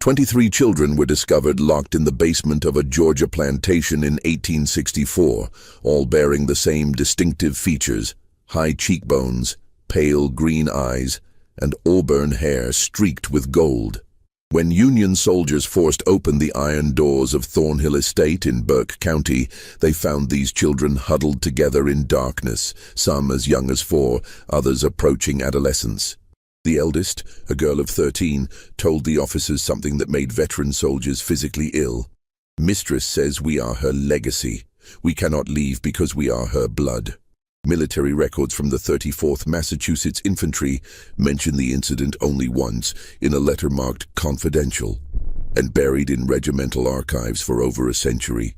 23 children were discovered locked in the basement of a Georgia plantation in 1864, all bearing the same distinctive features: high cheekbones, pale green eyes, and auburn hair streaked with gold. When Union soldiers forced open the iron doors of Thornhill Estate in Burke County, they found these children huddled together in darkness, some as young as 4, others approaching adolescence. The eldest, a girl of 13, told the officers something that made veteran soldiers physically ill. "Mistress says we are her legacy. We cannot leave because we are her blood." Military records from the 34th Massachusetts Infantry mention the incident only once in a letter marked "confidential" and buried in regimental archives for over a century.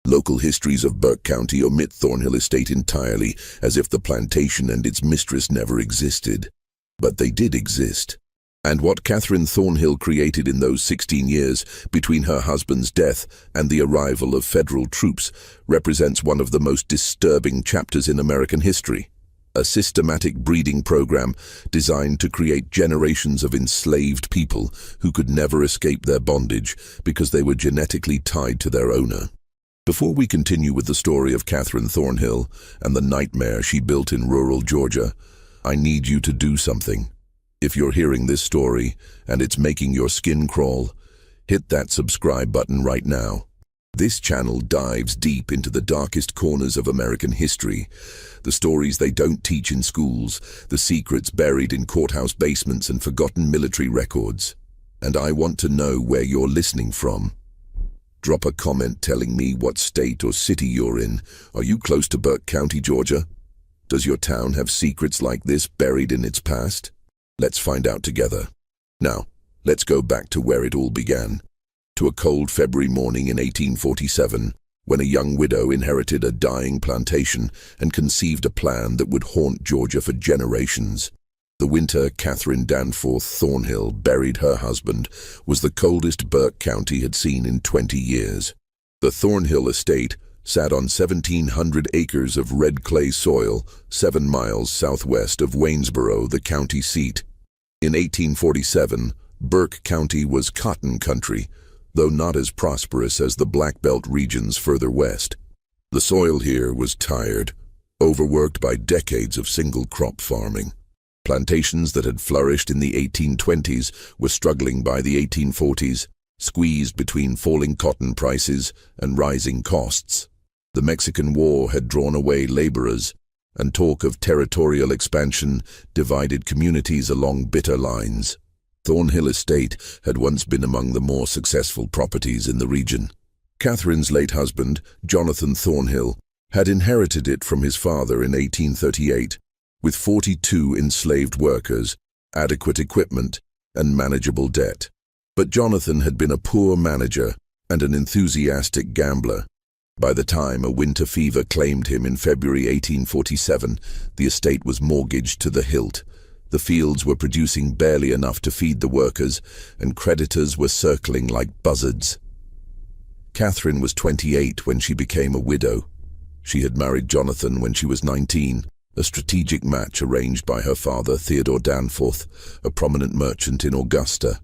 Local histories of Burke County omit Thornhill Estate entirely, as if the plantation and its mistress never existed. But they did exist. And what Catherine Thornhill created in those 16 years between her husband's death and the arrival of federal troops represents one of the most disturbing chapters in American history. A systematic breeding program designed to create generations of enslaved people who could never escape their bondage because they were genetically tied to their owner. Before we continue with the story of Catherine Thornhill and the nightmare she built in rural Georgia, I need you to do something. If you're hearing this story and it's making your skin crawl, hit that subscribe button right now. This channel dives deep into the darkest corners of American history, the stories they don't teach in schools, the secrets buried in courthouse basements and forgotten military records. And I want to know where you're listening from. Drop a comment telling me what state or city you're in. Are you close to Burke County, Georgia? Does your town have secrets like this buried in its past? Let's find out together. Now, let's go back to where it all began. To a cold February morning in 1847, when a young widow inherited a dying plantation and conceived a plan that would haunt Georgia for generations. The winter Catherine Danforth Thornhill buried her husband was the coldest Burke County had seen in 20 years. The Thornhill estate sat on 1,700 acres of red clay soil, 7 miles southwest of Waynesboro, the county seat. In 1847, Burke County was cotton country, though not as prosperous as the Black Belt regions further west. The soil here was tired, overworked by decades of single-crop farming. Plantations that had flourished in the 1820s were struggling by the 1840s, squeezed between falling cotton prices and rising costs. The Mexican War had drawn away laborers, and talk of territorial expansion divided communities along bitter lines. Thornhill Estate had once been among the more successful properties in the region. Catherine's late husband, Jonathan Thornhill, had inherited it from his father in 1838, with 42 enslaved workers, adequate equipment, and manageable debt. But Jonathan had been a poor manager and an enthusiastic gambler. By the time a winter fever claimed him in February 1847, the estate was mortgaged to the hilt. The fields were producing barely enough to feed the workers, and creditors were circling like buzzards. Catherine was 28 when she became a widow. She had married Jonathan when she was 19, a strategic match arranged by her father, Theodore Danforth, a prominent merchant in Augusta.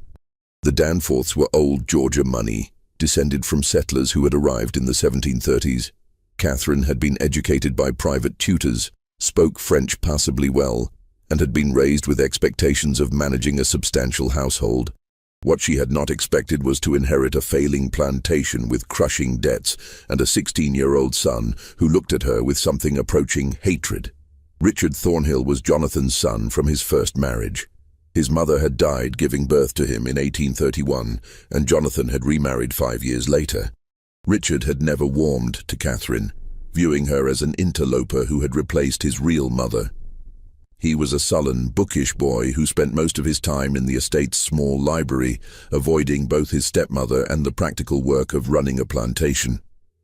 The Danforths were old Georgia money, descended from settlers who had arrived in the 1730s. Catherine had been educated by private tutors, spoke French passably well, and had been raised with expectations of managing a substantial household. What she had not expected was to inherit a failing plantation with crushing debts and a 16-year-old son who looked at her with something approaching hatred. Richard Thornhill was Jonathan's son from his first marriage. His mother had died giving birth to him in 1831, and Jonathan had remarried 5 years later. Richard had never warmed to Catherine, viewing her as an interloper who had replaced his real mother. He was a sullen, bookish boy who spent most of his time in the estate's small library, avoiding both his stepmother and the practical work of running a plantation.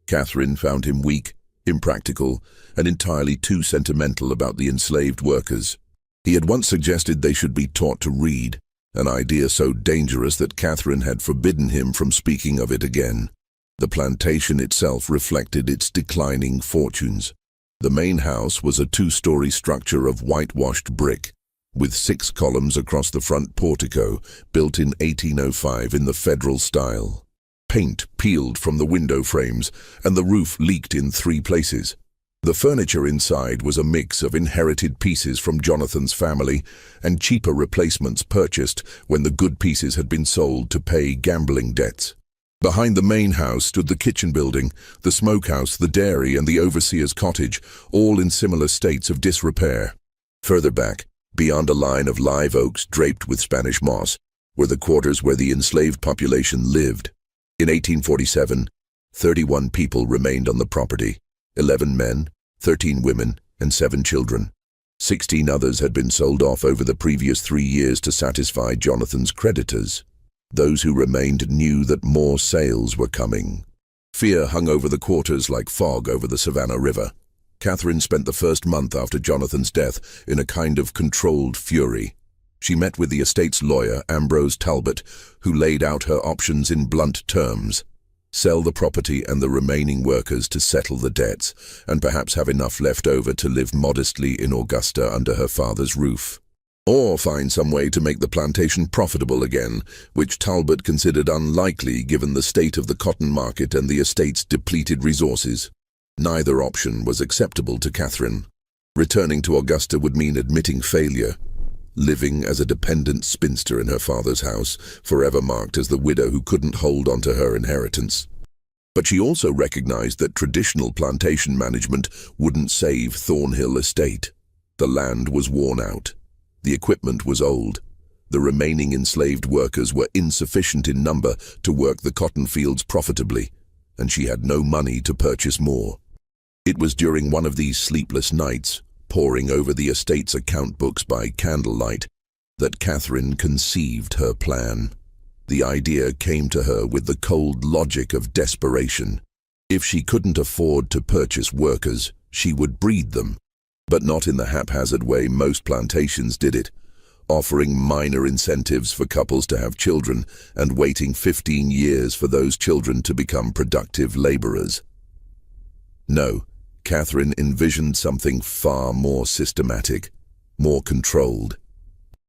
Catherine found him weak, impractical, and entirely too sentimental about the enslaved workers. He had once suggested they should be taught to read, an idea so dangerous that Catherine had forbidden him from speaking of it again. The plantation itself reflected its declining fortunes. The main house was a 2-story structure of whitewashed brick. with 6 columns across the front portico, built in 1805 in the Federal style. Paint peeled from the window frames, and the roof leaked in 3 places. The furniture inside was a mix of inherited pieces from Jonathan's family and cheaper replacements purchased when the good pieces had been sold to pay gambling debts. Behind the main house stood the kitchen building, the smokehouse, the dairy, and the overseer's cottage, all in similar states of disrepair. Further back, beyond a line of live oaks draped with Spanish moss, were the quarters where the enslaved population lived. In 1847, 31 people remained on the property, 11 men, 13 women, and 7 children. 16 others had been sold off over the previous 3 years to satisfy Jonathan's creditors. Those who remained knew that more sales were coming. Fear hung over the quarters like fog over the Savannah River. Catherine spent the first month after Jonathan's death in a kind of controlled fury. She met with the estate's lawyer, Ambrose Talbot, who laid out her options in blunt terms. Sell the property and the remaining workers to settle the debts, and perhaps have enough left over to live modestly in Augusta under her father's roof. Or find some way to make the plantation profitable again, which Talbot considered unlikely given the state of the cotton market and the estate's depleted resources. Neither option was acceptable to Catherine. Returning to Augusta would mean admitting failure. Living as a dependent spinster in her father's house, forever marked as the widow who couldn't hold on to her inheritance. But she also recognized that traditional plantation management wouldn't save Thornhill Estate. The land was worn out. The equipment was old. The remaining enslaved workers were insufficient in number to work the cotton fields profitably, and she had no money to purchase more. It was during one of these sleepless nights, poring over the estate's account books by candlelight, that Catherine conceived her plan. The idea came to her with the cold logic of desperation. If she couldn't afford to purchase workers, she would breed them, but not in the haphazard way most plantations did it, offering minor incentives for couples to have children and waiting 15 years for those children to become productive laborers. No, Catherine envisioned something far more systematic, more controlled.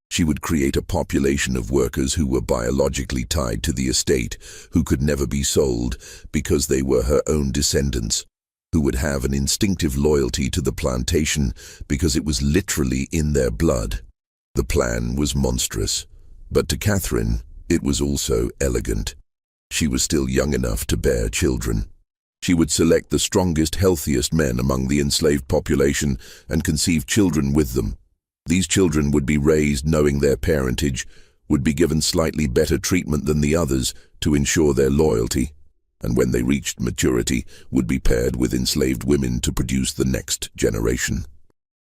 She would create a population of workers who were biologically tied to the estate, who could never be sold because they were her own descendants, who would have an instinctive loyalty to the plantation because it was literally in their blood. The plan was monstrous, but to Catherine, it was also elegant. She was still young enough to bear children. She would select the strongest, healthiest men among the enslaved population and conceive children with them. These children would be raised knowing their parentage, would be given slightly better treatment than the others to ensure their loyalty, and when they reached maturity, would be paired with enslaved women to produce the next generation.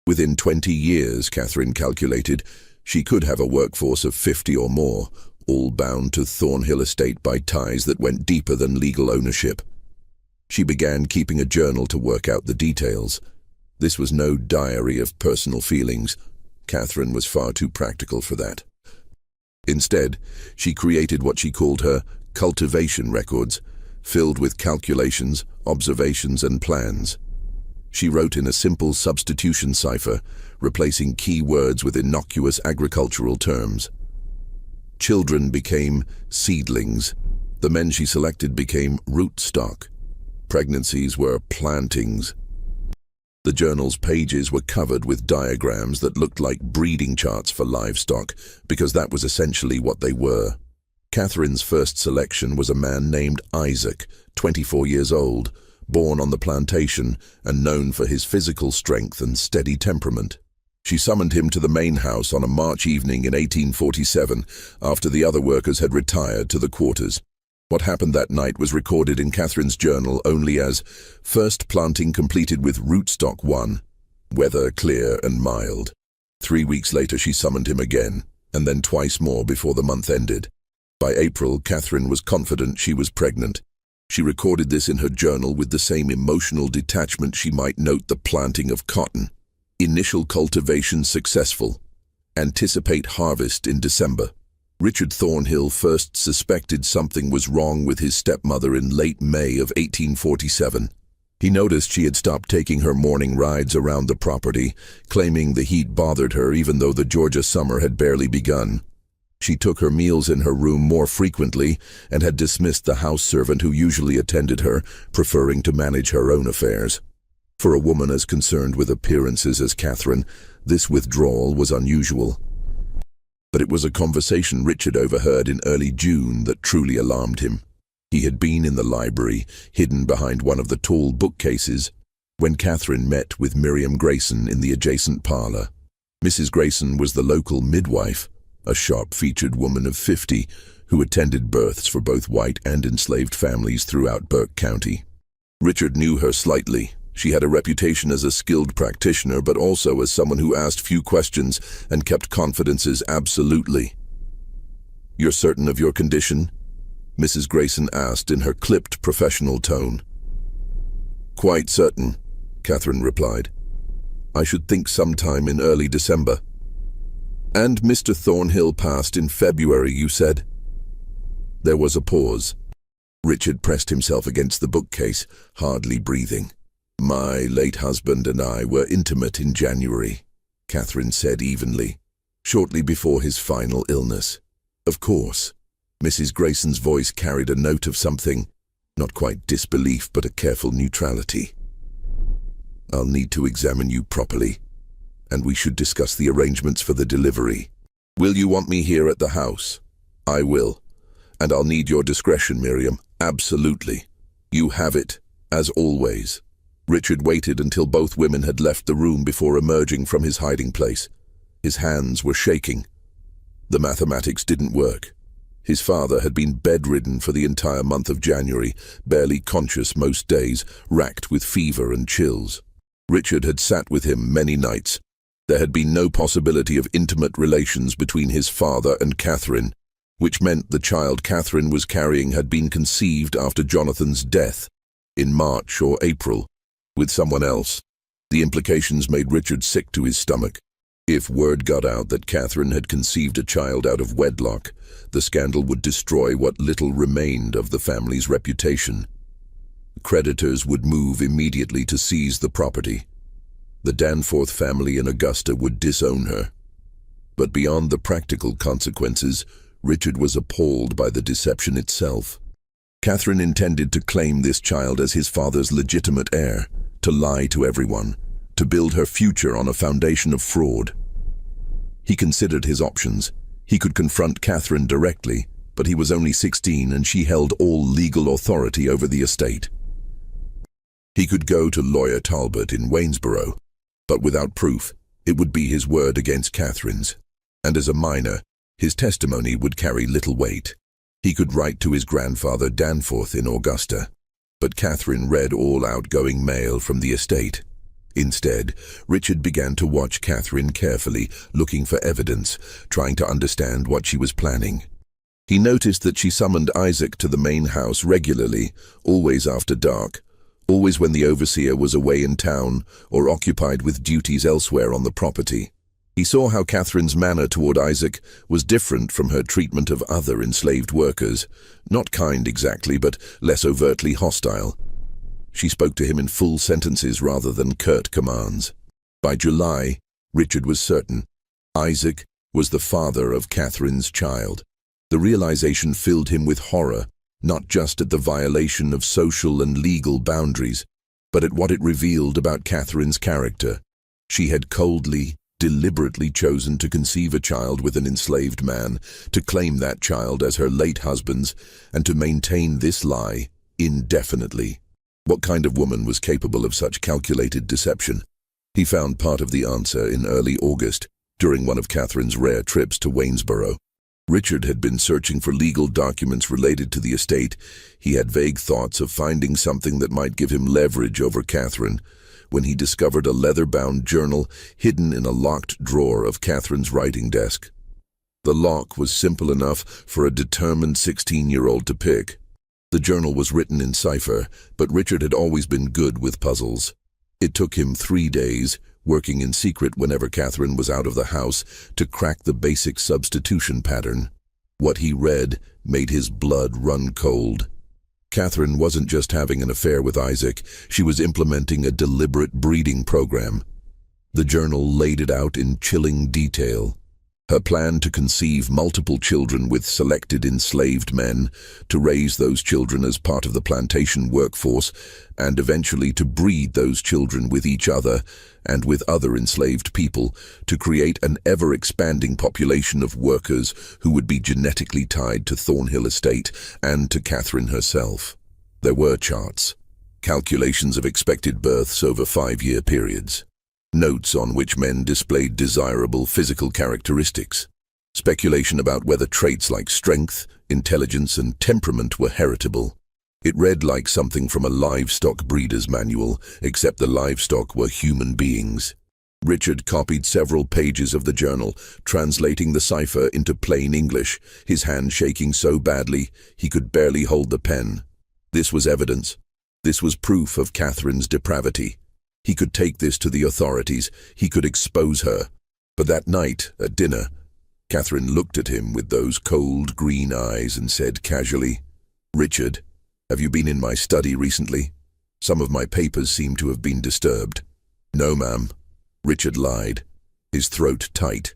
Within 20 years, Catherine calculated, she could have a workforce of 50 or more, all bound to Thornhill Estate by ties that went deeper than legal ownership. She began keeping a journal to work out the details. This was no diary of personal feelings. Catherine was far too practical for that. Instead, she created what she called her cultivation records, filled with calculations, observations, and plans. She wrote in a simple substitution cipher, replacing key words with innocuous agricultural terms. Children became seedlings. The men she selected became rootstock. Pregnancies were plantings. The journal's pages were covered with diagrams that looked like breeding charts for livestock, because that was essentially what they were. Catherine's first selection was a man named Isaac, 24 years old, born on the plantation and known for his physical strength and steady temperament. She summoned him to the main house on a March evening in 1847, after the other workers had retired to the quarters. What happened that night was recorded in Catherine's journal only as first planting completed with rootstock 1, weather clear and mild. 3 weeks later she summoned him again, and then twice more before the month ended. By April, Catherine was confident she was pregnant. She recorded this in her journal with the same emotional detachment she might note the planting of cotton. Initial cultivation successful. Anticipate harvest in December. Richard Thornhill first suspected something was wrong with his stepmother in late May of 1847. He noticed she had stopped taking her morning rides around the property, claiming the heat bothered her even though the Georgia summer had barely begun. She took her meals in her room more frequently and had dismissed the house servant who usually attended her, preferring to manage her own affairs. For a woman as concerned with appearances as Catherine, this withdrawal was unusual. But it was a conversation Richard overheard in early June that truly alarmed him. He had been in the library, hidden behind one of the tall bookcases, when Catherine met with Miriam Grayson in the adjacent parlor. Mrs. Grayson was the local midwife, a sharp-featured woman of 50 who attended births for both white and enslaved families throughout Burke County. Richard knew her slightly. She had a reputation as a skilled practitioner, but also as someone who asked few questions and kept confidences absolutely. "You're certain of your condition?" Mrs. Grayson asked in her clipped professional tone. "Quite certain," Catherine replied. "I should think sometime in early December." "And Mr. Thornhill passed in February, you said?" There was a pause. Richard pressed himself against the bookcase, hardly breathing. "My late husband and I were intimate in January," Catherine said evenly, "shortly before his final illness." "Of course." Mrs. Grayson's voice carried a note of something, not quite disbelief, but a careful neutrality. "I'll need to examine you properly, and we should discuss the arrangements for the delivery. Will you want me here at the house?" "I will. And I'll need your discretion, Miriam. Absolutely. You have it, as always." Richard waited until both women had left the room before emerging from his hiding place. His hands were shaking. The mathematics didn't work. His father had been bedridden for the entire month of January, barely conscious most days, racked with fever and chills. Richard had sat with him many nights. There had been no possibility of intimate relations between his father and Catherine, which meant the child Catherine was carrying had been conceived after Jonathan's death, in March or April, with someone else. The implications made Richard sick to his stomach. If word got out that Catherine had conceived a child out of wedlock, the scandal would destroy what little remained of the family's reputation. Creditors would move immediately to seize the property. The Danforth family in Augusta would disown her. But beyond the practical consequences, Richard was appalled by the deception itself. Catherine intended to claim this child as his father's legitimate heir, to lie to everyone, to build her future on a foundation of fraud. He considered his options. He could confront Catherine directly, but he was only 16 and she held all legal authority over the estate. He could go to Lawyer Talbot in Waynesboro, but without proof, it would be his word against Catherine's. And as a minor, his testimony would carry little weight. He could write to his grandfather Danforth in Augusta, but Catherine read all outgoing mail from the estate. Instead, Richard began to watch Catherine carefully, looking for evidence, trying to understand what she was planning. He noticed that she summoned Isaac to the main house regularly, always after dark, always when the overseer was away in town or occupied with duties elsewhere on the property. He saw how Catherine's manner toward Isaac was different from her treatment of other enslaved workers, not kind exactly, but less overtly hostile. She spoke to him in full sentences rather than curt commands. By July, Richard was certain. Isaac was the father of Catherine's child. The realization filled him with horror, not just at the violation of social and legal boundaries, but at what it revealed about Catherine's character. She had coldly, deliberately chosen to conceive a child with an enslaved man, to claim that child as her late husband's, and to maintain this lie indefinitely. What kind of woman was capable of such calculated deception? He found part of the answer in early August, during one of Catherine's rare trips to Waynesboro. Richard had been searching for legal documents related to the estate. He had vague thoughts of finding something that might give him leverage over Catherine, when he discovered a leather-bound journal hidden in a locked drawer of Catherine's writing desk. The lock was simple enough for a determined 16-year-old to pick. The journal was written in cipher, but Richard had always been good with puzzles. It took him 3 days, working in secret whenever Catherine was out of the house, to crack the basic substitution pattern. What he read made his blood run cold. Catherine wasn't just having an affair with Isaac, she was implementing a deliberate breeding program. The journal laid it out in chilling detail. Her plan to conceive multiple children with selected enslaved men, to raise those children as part of the plantation workforce, and eventually to breed those children with each other and with other enslaved people, to create an ever-expanding population of workers who would be genetically tied to Thornhill Estate and to Catherine herself. There were charts, calculations of expected births over 5-year periods, notes on which men displayed desirable physical characteristics, speculation about whether traits like strength, intelligence, and temperament were heritable. It read like something from a livestock breeder's manual, except the livestock were human beings. Richard copied several pages of the journal, translating the cipher into plain English, his hand shaking so badly he could barely hold the pen. This was evidence. This was proof of Catherine's depravity. He could take this to the authorities. He could expose her. But that night, at dinner, Catherine looked at him with those cold green eyes and said casually, "Richard, have you been in my study recently? Some of my papers seem to have been disturbed." "No, ma'am." Richard lied, his throat tight.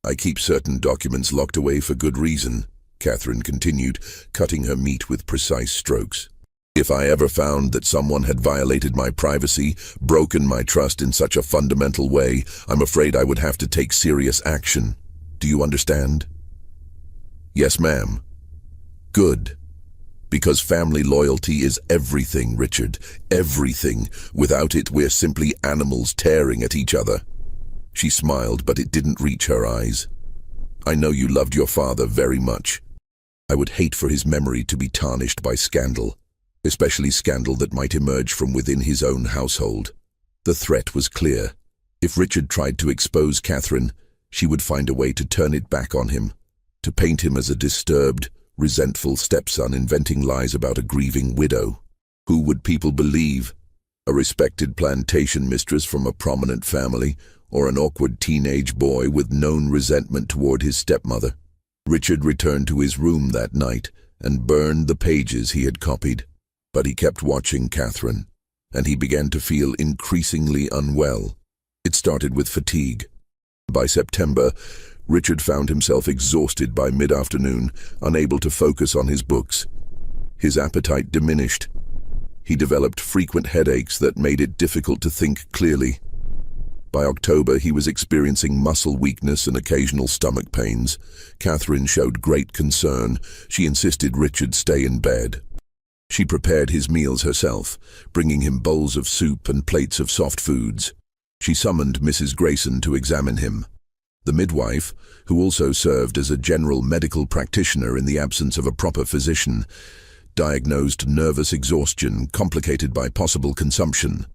"I keep certain documents locked away for good reason," Catherine continued, cutting her meat with precise strokes. "If I ever found that someone had violated my privacy, broken my trust in such a fundamental way, I'm afraid I would have to take serious action. Do you understand?" "Yes, ma'am." "Good. Because family loyalty is everything, Richard. Everything. Without it, we're simply animals tearing at each other." She smiled, but it didn't reach her eyes. "I know you loved your father very much. I would hate for his memory to be tarnished by scandal. Especially scandal that might emerge from within his own household." The threat was clear. If Richard tried to expose Catherine, she would find a way to turn it back on him, to paint him as a disturbed, resentful stepson inventing lies about a grieving widow. Who would people believe? A respected plantation mistress from a prominent family, or an awkward teenage boy with known resentment toward his stepmother? Richard returned to his room that night and burned the pages he had copied. But he kept watching Catherine, and he began to feel increasingly unwell. It started with fatigue. By September, Richard found himself exhausted by mid-afternoon, unable to focus on his books. His appetite diminished. He developed frequent headaches that made it difficult to think clearly. By October, he was experiencing muscle weakness and occasional stomach pains. Catherine showed great concern. She insisted Richard stay in bed. She prepared his meals herself, bringing him bowls of soup and plates of soft foods. She summoned Mrs. Grayson to examine him. The midwife, who also served as a general medical practitioner in the absence of a proper physician, diagnosed nervous exhaustion complicated by possible consumption.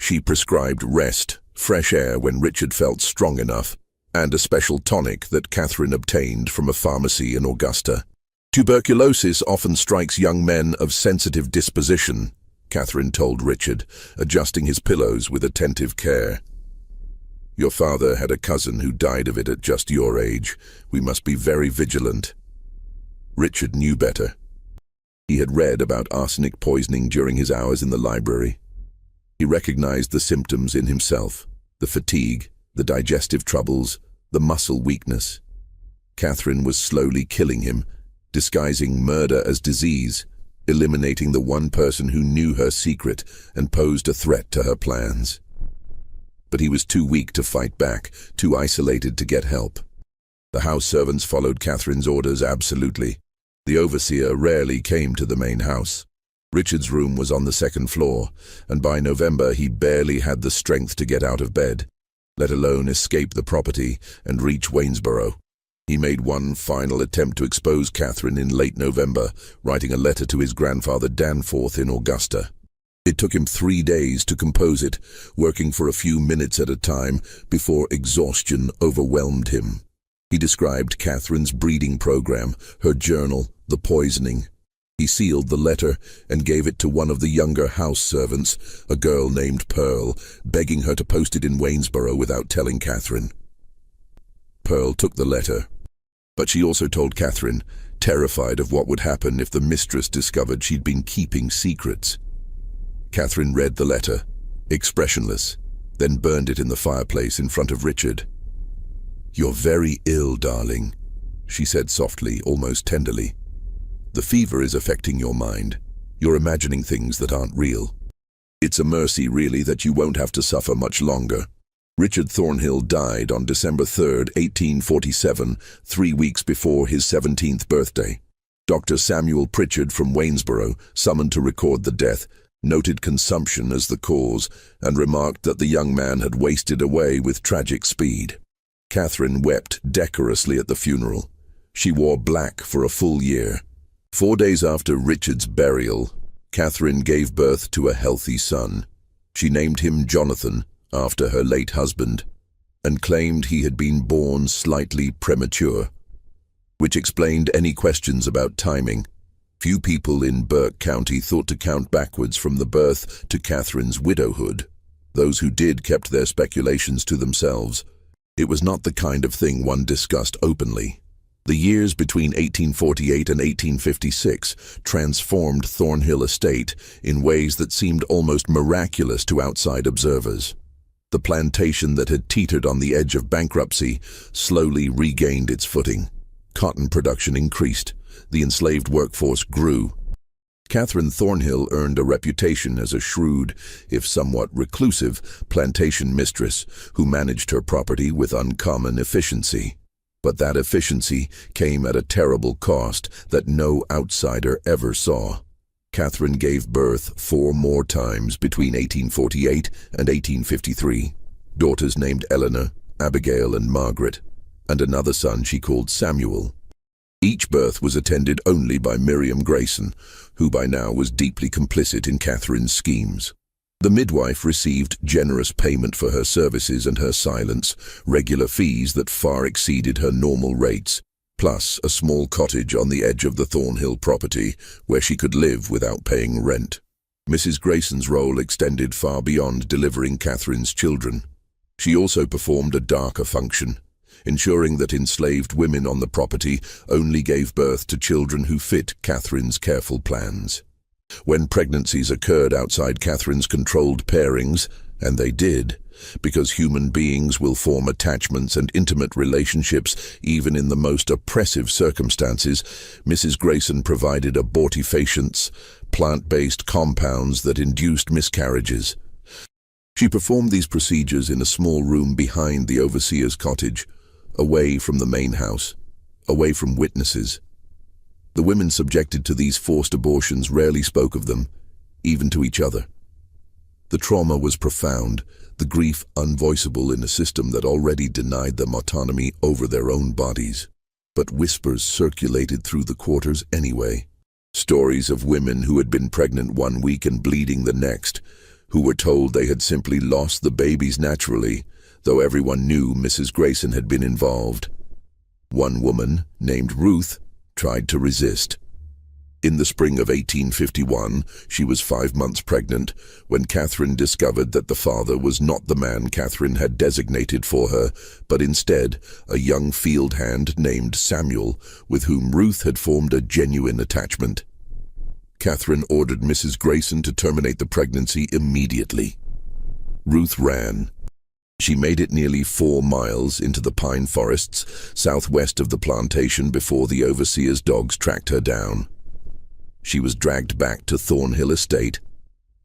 She prescribed rest, fresh air when Richard felt strong enough, and a special tonic that Catherine obtained from a pharmacy in Augusta. "Tuberculosis often strikes young men of sensitive disposition," Catherine told Richard, adjusting his pillows with attentive care. "Your father had a cousin who died of it at just your age. We must be very vigilant." Richard knew better. He had read about arsenic poisoning during his hours in the library. He recognized the symptoms in himself: the fatigue, the digestive troubles, the muscle weakness. Catherine was slowly killing him, disguising murder as disease, eliminating the one person who knew her secret and posed a threat to her plans. But he was too weak to fight back, too isolated to get help. The house servants followed Catherine's orders absolutely. The overseer rarely came to the main house. Richard's room was on the second floor, and by November he barely had the strength to get out of bed, let alone escape the property and reach Waynesboro. He made one final attempt to expose Catherine in late November, writing a letter to his grandfather Danforth in Augusta. It took him 3 days to compose it, working for a few minutes at a time before exhaustion overwhelmed him. He described Catherine's breeding program, her journal, the poisoning. He sealed the letter and gave it to one of the younger house servants, a girl named Pearl, begging her to post it in Waynesboro without telling Catherine. Pearl took the letter, but she also told Catherine, terrified of what would happen if the mistress discovered she'd been keeping secrets. Catherine read the letter, expressionless, then burned it in the fireplace in front of Richard. "You're very ill, darling," she said softly, almost tenderly. "The fever is affecting your mind. You're imagining things that aren't real. It's a mercy, really, that you won't have to suffer much longer." Richard Thornhill died on December 3, 1847, 3 weeks before his 17th birthday. Dr. Samuel Pritchard from Waynesboro, summoned to record the death, noted consumption as the cause and remarked that the young man had wasted away with tragic speed. Catherine wept decorously at the funeral. She wore black for a full year. 4 days after Richard's burial, Catherine gave birth to a healthy son. She named him Jonathan, after her late husband, and claimed he had been born slightly premature, which explained any questions about timing. Few people in Burke County thought to count backwards from the birth to Catherine's widowhood. Those who did kept their speculations to themselves. It was not the kind of thing one discussed openly. The years between 1848 and 1856 transformed Thornhill Estate in ways that seemed almost miraculous to outside observers. The plantation that had teetered on the edge of bankruptcy slowly regained its footing. Cotton production increased. The enslaved workforce grew. Catherine Thornhill earned a reputation as a shrewd, if somewhat reclusive, plantation mistress who managed her property with uncommon efficiency. But that efficiency came at a terrible cost that no outsider ever saw. Catherine gave birth 4 more times between 1848 and 1853, daughters named Eleanor, Abigail, and Margaret, and another son she called Samuel. Each birth was attended only by Miriam Grayson, who by now was deeply complicit in Catherine's schemes. The midwife received generous payment for her services and her silence, regular fees that far exceeded her normal rates, plus a small cottage on the edge of the Thornhill property where she could live without paying rent. Mrs. Grayson's role extended far beyond delivering Catherine's children. She also performed a darker function, ensuring that enslaved women on the property only gave birth to children who fit Catherine's careful plans. When pregnancies occurred outside Catherine's controlled pairings, and they did, because human beings will form attachments and intimate relationships even in the most oppressive circumstances, Mrs. Grayson provided abortifacients, plant-based compounds that induced miscarriages. She performed these procedures in a small room behind the overseer's cottage, away from the main house, away from witnesses. The women subjected to these forced abortions rarely spoke of them, even to each other. The trauma was profound, the grief unvoiceable in a system that already denied them autonomy over their own bodies. But whispers circulated through the quarters anyway. Stories of women who had been pregnant 1 week and bleeding the next, who were told they had simply lost the babies naturally, though everyone knew Mrs. Grayson had been involved. One woman, named Ruth, tried to resist. In the spring of 1851, she was 5 months pregnant when Catherine discovered that the father was not the man Catherine had designated for her, but instead a young field hand named Samuel, with whom Ruth had formed a genuine attachment. Catherine ordered Mrs. Grayson to terminate the pregnancy immediately. Ruth ran. She made it nearly 4 miles into the pine forests southwest of the plantation before the overseer's dogs tracked her down. She was dragged back to Thornhill Estate,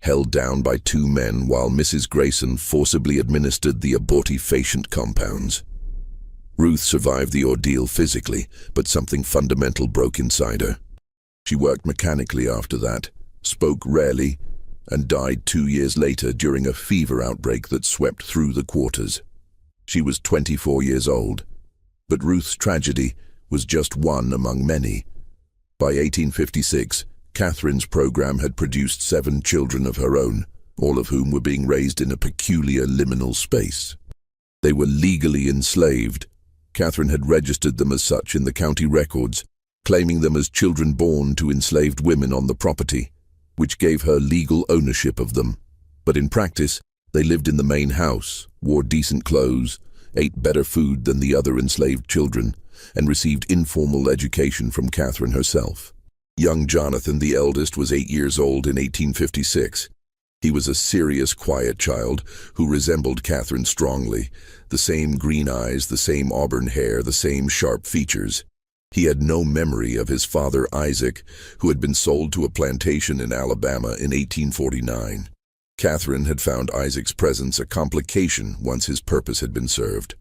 held down by 2 men while Mrs. Grayson forcibly administered the abortifacient compounds. Ruth survived the ordeal physically, but something fundamental broke inside her. She worked mechanically after that, spoke rarely, and died 2 years later during a fever outbreak that swept through the quarters. She was 24 years old, but Ruth's tragedy was just one among many. By 1856, Catherine's program had produced 7 children of her own, all of whom were being raised in a peculiar liminal space. They were legally enslaved. Catherine had registered them as such in the county records, claiming them as children born to enslaved women on the property, which gave her legal ownership of them. But in practice, they lived in the main house, wore decent clothes, ate better food than the other enslaved children, and received informal education from Catherine herself. Young Jonathan, the eldest, was 8 years old in 1856. He was a serious, quiet child who resembled Catherine strongly. The same green eyes, the same auburn hair, the same sharp features. He had no memory of his father Isaac, who had been sold to a plantation in Alabama in 1849. Catherine had found Isaac's presence a complication once his purpose had been served.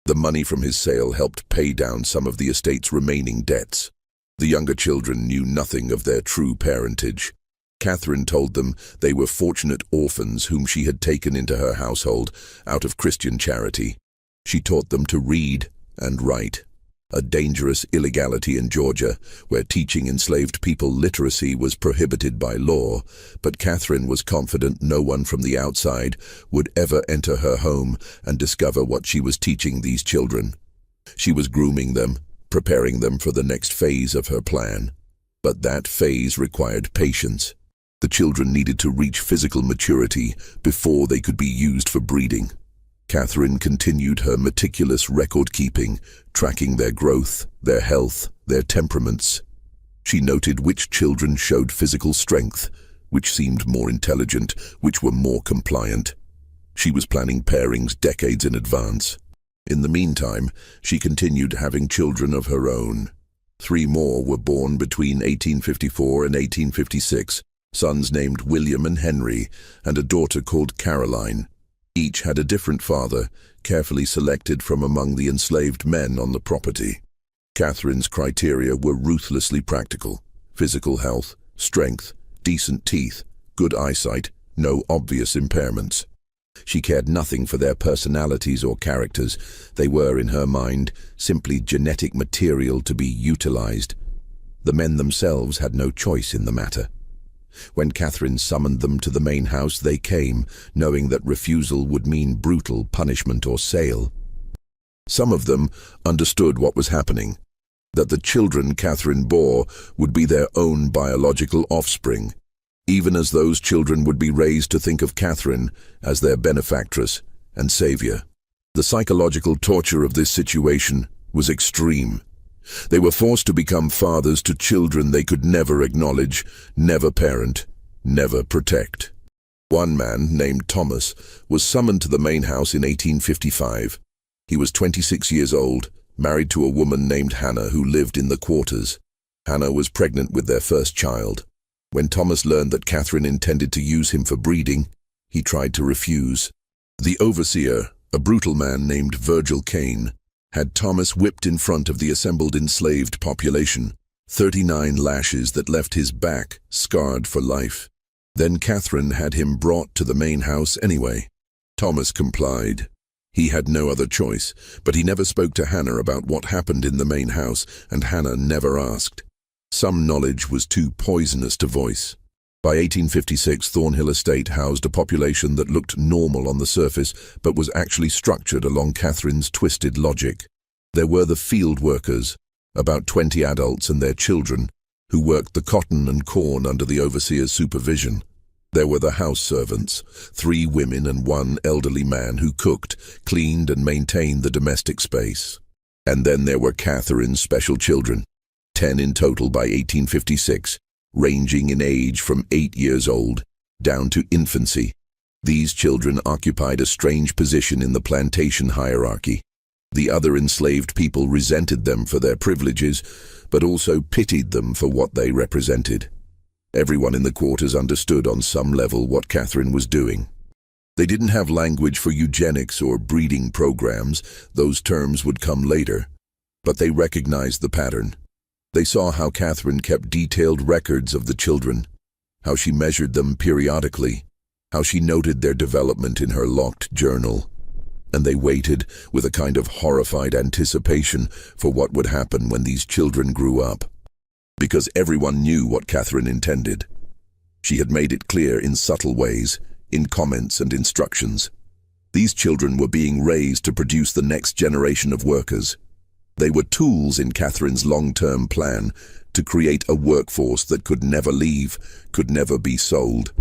The money from his sale helped pay down some of the estate's remaining debts. The younger children knew nothing of their true parentage. Catherine told them they were fortunate orphans whom she had taken into her household out of Christian charity. She taught them to read and write, a dangerous illegality in Georgia, where teaching enslaved people literacy was prohibited by law, but Catherine was confident no one from the outside would ever enter her home and discover what she was teaching these children. She was grooming them, preparing them for the next phase of her plan. But that phase required patience. The children needed to reach physical maturity before they could be used for breeding. Catherine continued her meticulous record-keeping, tracking their growth, their health, their temperaments. She noted which children showed physical strength, which seemed more intelligent, which were more compliant. She was planning pairings decades in advance. In the meantime, she continued having children of her own. 3 more were born between 1854 and 1856, sons named William and Henry, and a daughter called Caroline. Each had a different father, carefully selected from among the enslaved men on the property. Catherine's criteria were ruthlessly practical: physical health, strength, decent teeth, good eyesight, no obvious impairments. She cared nothing for their personalities or characters. They were, in her mind, simply genetic material to be utilized. The men themselves had no choice in the matter. When Catherine summoned them to the main house, they came, knowing that refusal would mean brutal punishment or sale. Some of them understood what was happening, that the children Catherine bore would be their own biological offspring, even as those children would be raised to think of Catherine as their benefactress and savior. The psychological torture of this situation was extreme. They were forced to become fathers to children they could never acknowledge, never parent, never protect. One man, named Thomas, was summoned to the main house in 1855. He was 26 years old, married to a woman named Hannah who lived in the quarters. Hannah was pregnant with their first child. When Thomas learned that Catherine intended to use him for breeding, he tried to refuse. The overseer, a brutal man named Virgil Kane, had Thomas whipped in front of the assembled enslaved population, 39 lashes that left his back scarred for life. Then Catherine had him brought to the main house anyway. Thomas complied. He had no other choice, but he never spoke to Hannah about what happened in the main house, and Hannah never asked. Some knowledge was too poisonous to voice. By 1856, Thornhill Estate housed a population that looked normal on the surface, but was actually structured along Catherine's twisted logic. There were the field workers, about 20 adults and their children, who worked the cotton and corn under the overseer's supervision. There were the house servants, 3 women and 1 elderly man who cooked, cleaned and maintained the domestic space. And then there were Catherine's special children, 10 in total by 1856, ranging in age from 8 years old down to infancy. These children occupied a strange position in the plantation hierarchy. The other enslaved people resented them for their privileges, but also pitied them for what they represented. Everyone in the quarters understood on some level what Catherine was doing. They didn't have language for eugenics or breeding programs; those terms would come later. But they recognized the pattern. They saw how Catherine kept detailed records of the children, how she measured them periodically, how she noted their development in her locked journal. And they waited with a kind of horrified anticipation for what would happen when these children grew up. Because everyone knew what Catherine intended. She had made it clear in subtle ways, in comments and instructions. These children were being raised to produce the next generation of workers. They were tools in Catherine's long-term plan to create a workforce that could never leave, could never be sold,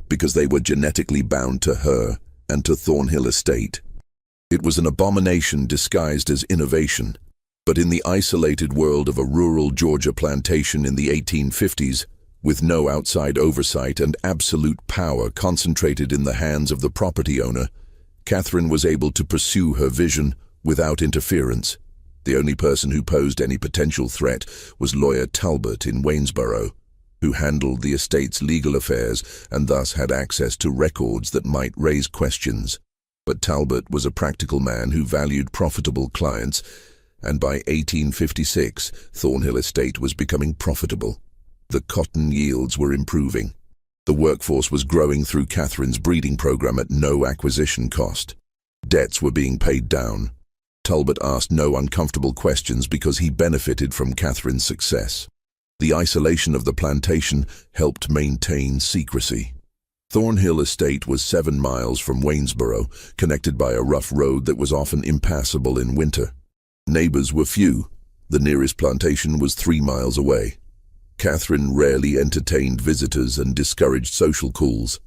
because they were genetically bound to her and to Thornhill Estate. It was an abomination disguised as innovation, But in the isolated world of a rural Georgia plantation in the 1850s, with no outside oversight and absolute power concentrated in the hands of the property owner, Catherine was able to pursue her vision without interference. The only person who posed any potential threat was lawyer Talbot in Waynesboro, who handled the estate's legal affairs and thus had access to records that might raise questions. But Talbot was a practical man who valued profitable clients, and by 1856, Thornhill Estate was becoming profitable. The cotton yields were improving. The workforce was growing through Catherine's breeding program at no acquisition cost. Debts were being paid down. Talbot asked no uncomfortable questions because he benefited from Catherine's success. The isolation of the plantation helped maintain secrecy. Thornhill Estate was 7 miles from Waynesboro, connected by a rough road that was often impassable in winter. Neighbors were few. The nearest plantation was 3 miles away. Catherine rarely entertained visitors and discouraged social calls.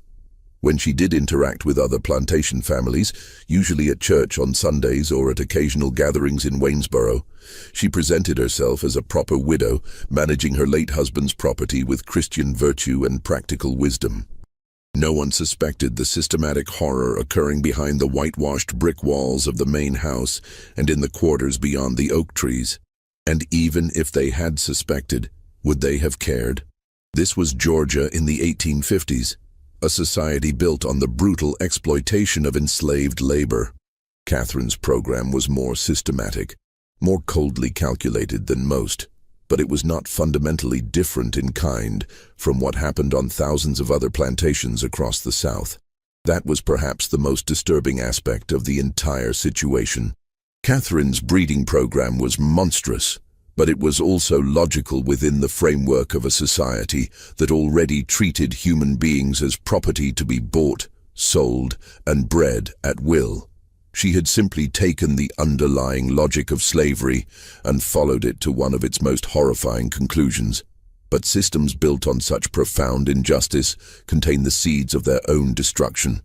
When she did interact with other plantation families, usually at church on Sundays or at occasional gatherings in Waynesboro, she presented herself as a proper widow, managing her late husband's property with Christian virtue and practical wisdom. No one suspected the systematic horror occurring behind the whitewashed brick walls of the main house and in the quarters beyond the oak trees. And even if they had suspected, would they have cared? This was Georgia in the 1850s, a society built on the brutal exploitation of enslaved labor. Catherine's program was more systematic, more coldly calculated than most, but it was not fundamentally different in kind from what happened on thousands of other plantations across the South. That was perhaps the most disturbing aspect of the entire situation. Catherine's breeding program was monstrous, but it was also logical within the framework of a society that already treated human beings as property to be bought, sold, and bred at will. She had simply taken the underlying logic of slavery and followed it to one of its most horrifying conclusions. But systems built on such profound injustice contain the seeds of their own destruction.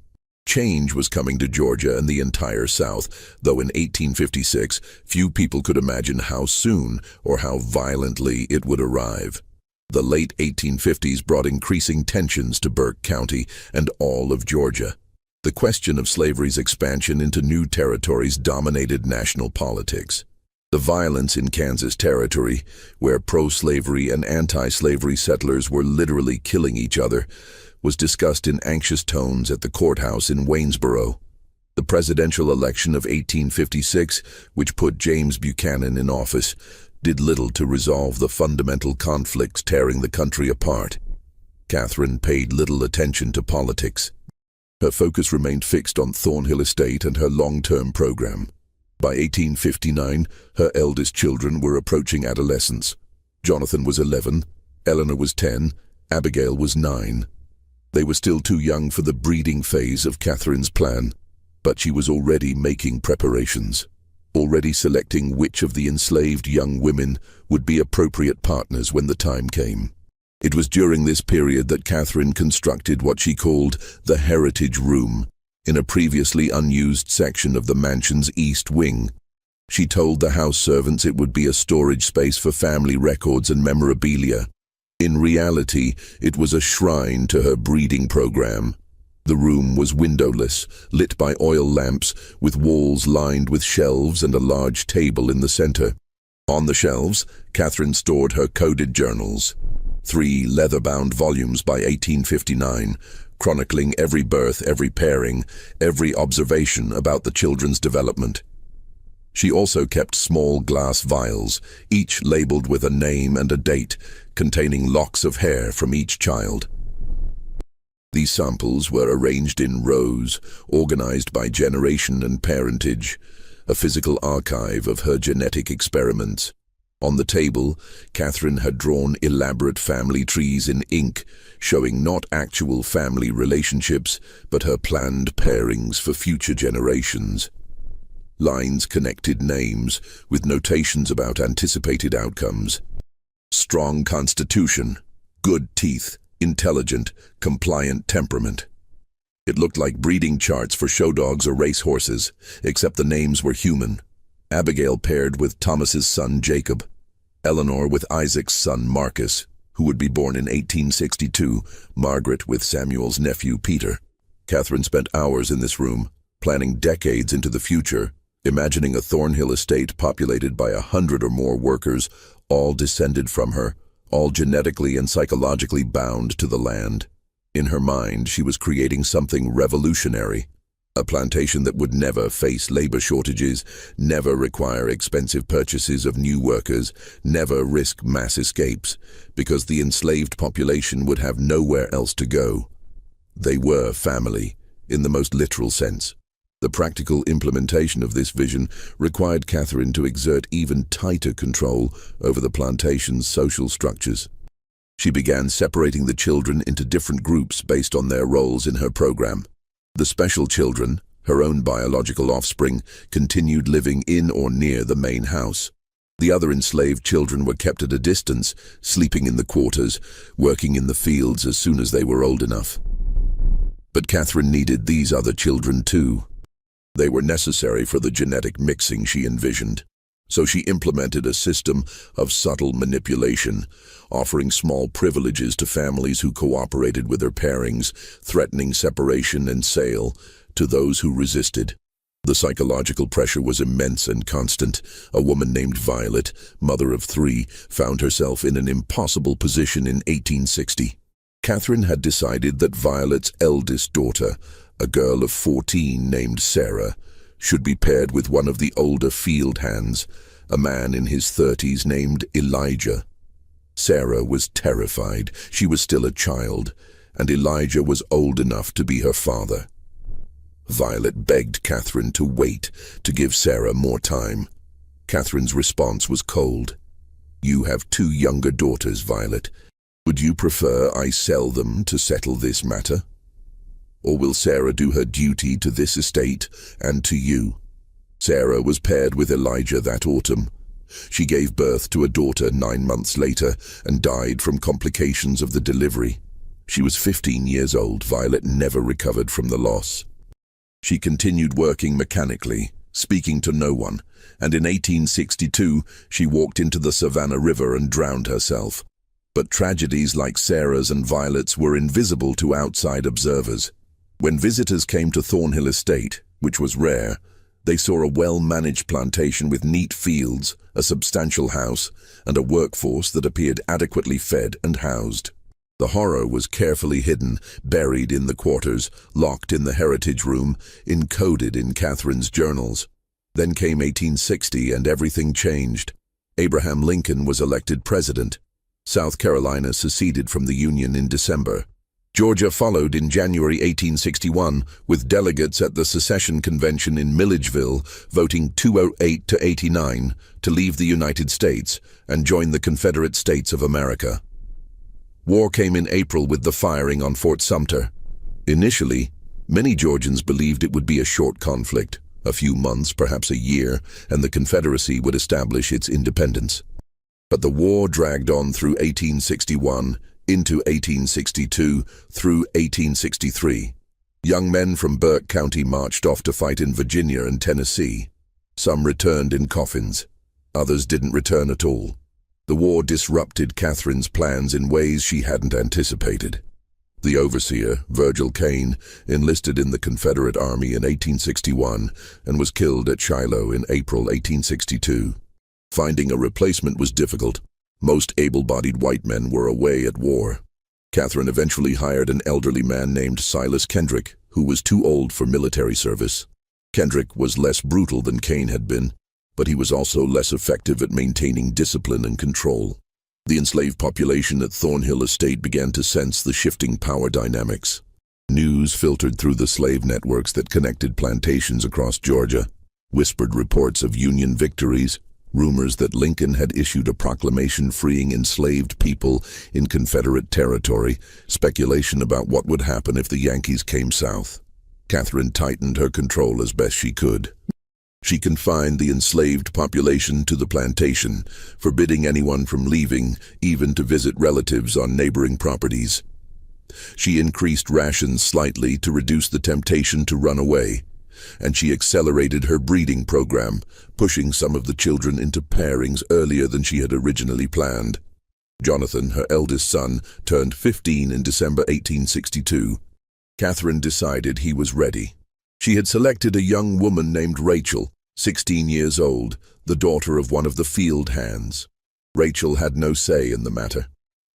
Change was coming to Georgia and the entire South, though in 1856 few people could imagine how soon or how violently it would arrive. The late 1850s brought increasing tensions to Burke County and all of Georgia. The question of slavery's expansion into new territories dominated national politics. The violence in Kansas Territory, where pro-slavery and anti-slavery settlers were literally killing each other, was discussed in anxious tones at the courthouse in Waynesboro. The presidential election of 1856, which put James Buchanan in office, did little to resolve the fundamental conflicts tearing the country apart. Catherine paid little attention to politics. Her focus remained fixed on Thornhill Estate and her long-term program. By 1859, her eldest children were approaching adolescence. Jonathan was 11, Eleanor was 10, Abigail was 9. They were still too young for the breeding phase of Catherine's plan, but she was already making preparations, already selecting which of the enslaved young women would be appropriate partners when the time came. It was during this period that Catherine constructed what she called the Heritage Room, in a previously unused section of the mansion's east wing. She told the house servants it would be a storage space for family records and memorabilia. In reality, it was a shrine to her breeding program. The room was windowless, lit by oil lamps, with walls lined with shelves and a large table in the center. On the shelves, Catherine stored her coded journals, 3 leather-bound volumes by 1859, chronicling every birth, every pairing, every observation about the children's development. She also kept small glass vials, each labeled with a name and a date, containing locks of hair from each child. These samples were arranged in rows, organized by generation and parentage, a physical archive of her genetic experiments. On the table, Catherine had drawn elaborate family trees in ink, showing not actual family relationships, but her planned pairings for future generations. Lines connected names, with notations about anticipated outcomes. Strong constitution, good teeth, intelligent, compliant temperament. It looked like breeding charts for show dogs or race horses, except the names were human. Abigail paired with Thomas's son Jacob, Eleanor with Isaac's son Marcus, who would be born in 1862, Margaret with Samuel's nephew Peter. Catherine spent hours in this room, planning decades into the future, imagining a Thornhill estate populated by 100 or more workers, all descended from her, all genetically and psychologically bound to the land. In her mind, she was creating something revolutionary, a plantation that would never face labor shortages, never require expensive purchases of new workers, never risk mass escapes, because the enslaved population would have nowhere else to go. They were family, in the most literal sense. The practical implementation of this vision required Catherine to exert even tighter control over the plantation's social structures. She began separating the children into different groups based on their roles in her program. The special children, her own biological offspring, continued living in or near the main house. The other enslaved children were kept at a distance, sleeping in the quarters, working in the fields as soon as they were old enough. But Catherine needed these other children too. They were necessary for the genetic mixing she envisioned. So she implemented a system of subtle manipulation, offering small privileges to families who cooperated with their pairings, threatening separation and sale to those who resisted. The psychological pressure was immense and constant. A woman named Violet, mother of 3, found herself in an impossible position in 1860. Catherine had decided that Violet's eldest daughter, a girl of 14 named Sarah, should be paired with one of the older field hands, a man in his 30s named Elijah. Sarah was terrified. She was still a child, and Elijah was old enough to be her father. Violet begged Catherine to wait, to give Sarah more time. Catherine's response was cold. "You have 2 younger daughters, Violet. Would you prefer I sell them to settle this matter? Or will Sarah do her duty to this estate and to you?" Sarah was paired with Elijah that autumn. She gave birth to a daughter 9 months later and died from complications of the delivery. She was 15 years old. Violet never recovered from the loss. She continued working mechanically, speaking to no one, and in 1862 she walked into the Savannah River and drowned herself. But tragedies like Sarah's and Violet's were invisible to outside observers. When visitors came to Thornhill Estate, which was rare, they saw a well-managed plantation with neat fields, a substantial house, and a workforce that appeared adequately fed and housed. The horror was carefully hidden, buried in the quarters, locked in the heritage room, encoded in Catherine's journals. Then came 1860 and everything changed. Abraham Lincoln was elected president. South Carolina seceded from the Union in December. Georgia followed in January 1861, with delegates at the secession convention in Milledgeville voting 208 to 89 to leave the United States and join the Confederate States of America. War came in April with the firing on Fort Sumter. Initially, many Georgians believed it would be a short conflict, a few months, perhaps a year, and the Confederacy would establish its independence. But the war dragged on through 1861, into 1862, through 1863. Young men from Burke County marched off to fight in Virginia and Tennessee. Some returned in coffins. Others didn't return at all. The war disrupted Catherine's plans in ways she hadn't anticipated. The overseer, Virgil Kane, enlisted in the Confederate Army in 1861 and was killed at Shiloh in April 1862. Finding a replacement was difficult. Most able-bodied white men were away at war. Catherine eventually hired an elderly man named Silas Kendrick, who was too old for military service. Kendrick was less brutal than Kane had been, but he was also less effective at maintaining discipline and control. The enslaved population at Thornhill Estate began to sense the shifting power dynamics. News filtered through the slave networks that connected plantations across Georgia. Whispered reports of Union victories, rumors that Lincoln had issued a proclamation freeing enslaved people in Confederate territory, speculation about what would happen if the Yankees came south. Catherine tightened her control as best she could. She confined the enslaved population to the plantation, forbidding anyone from leaving, even to visit relatives on neighboring properties. She increased rations slightly to reduce the temptation to run away. and she accelerated her breeding program, pushing some of the children into pairings earlier than she had originally planned. Jonathan, her eldest son, turned 15 in December 1862. Catherine decided he was ready. She had selected a young woman named Rachel, 16 years old, the daughter of one of the field hands. Rachel had no say in the matter.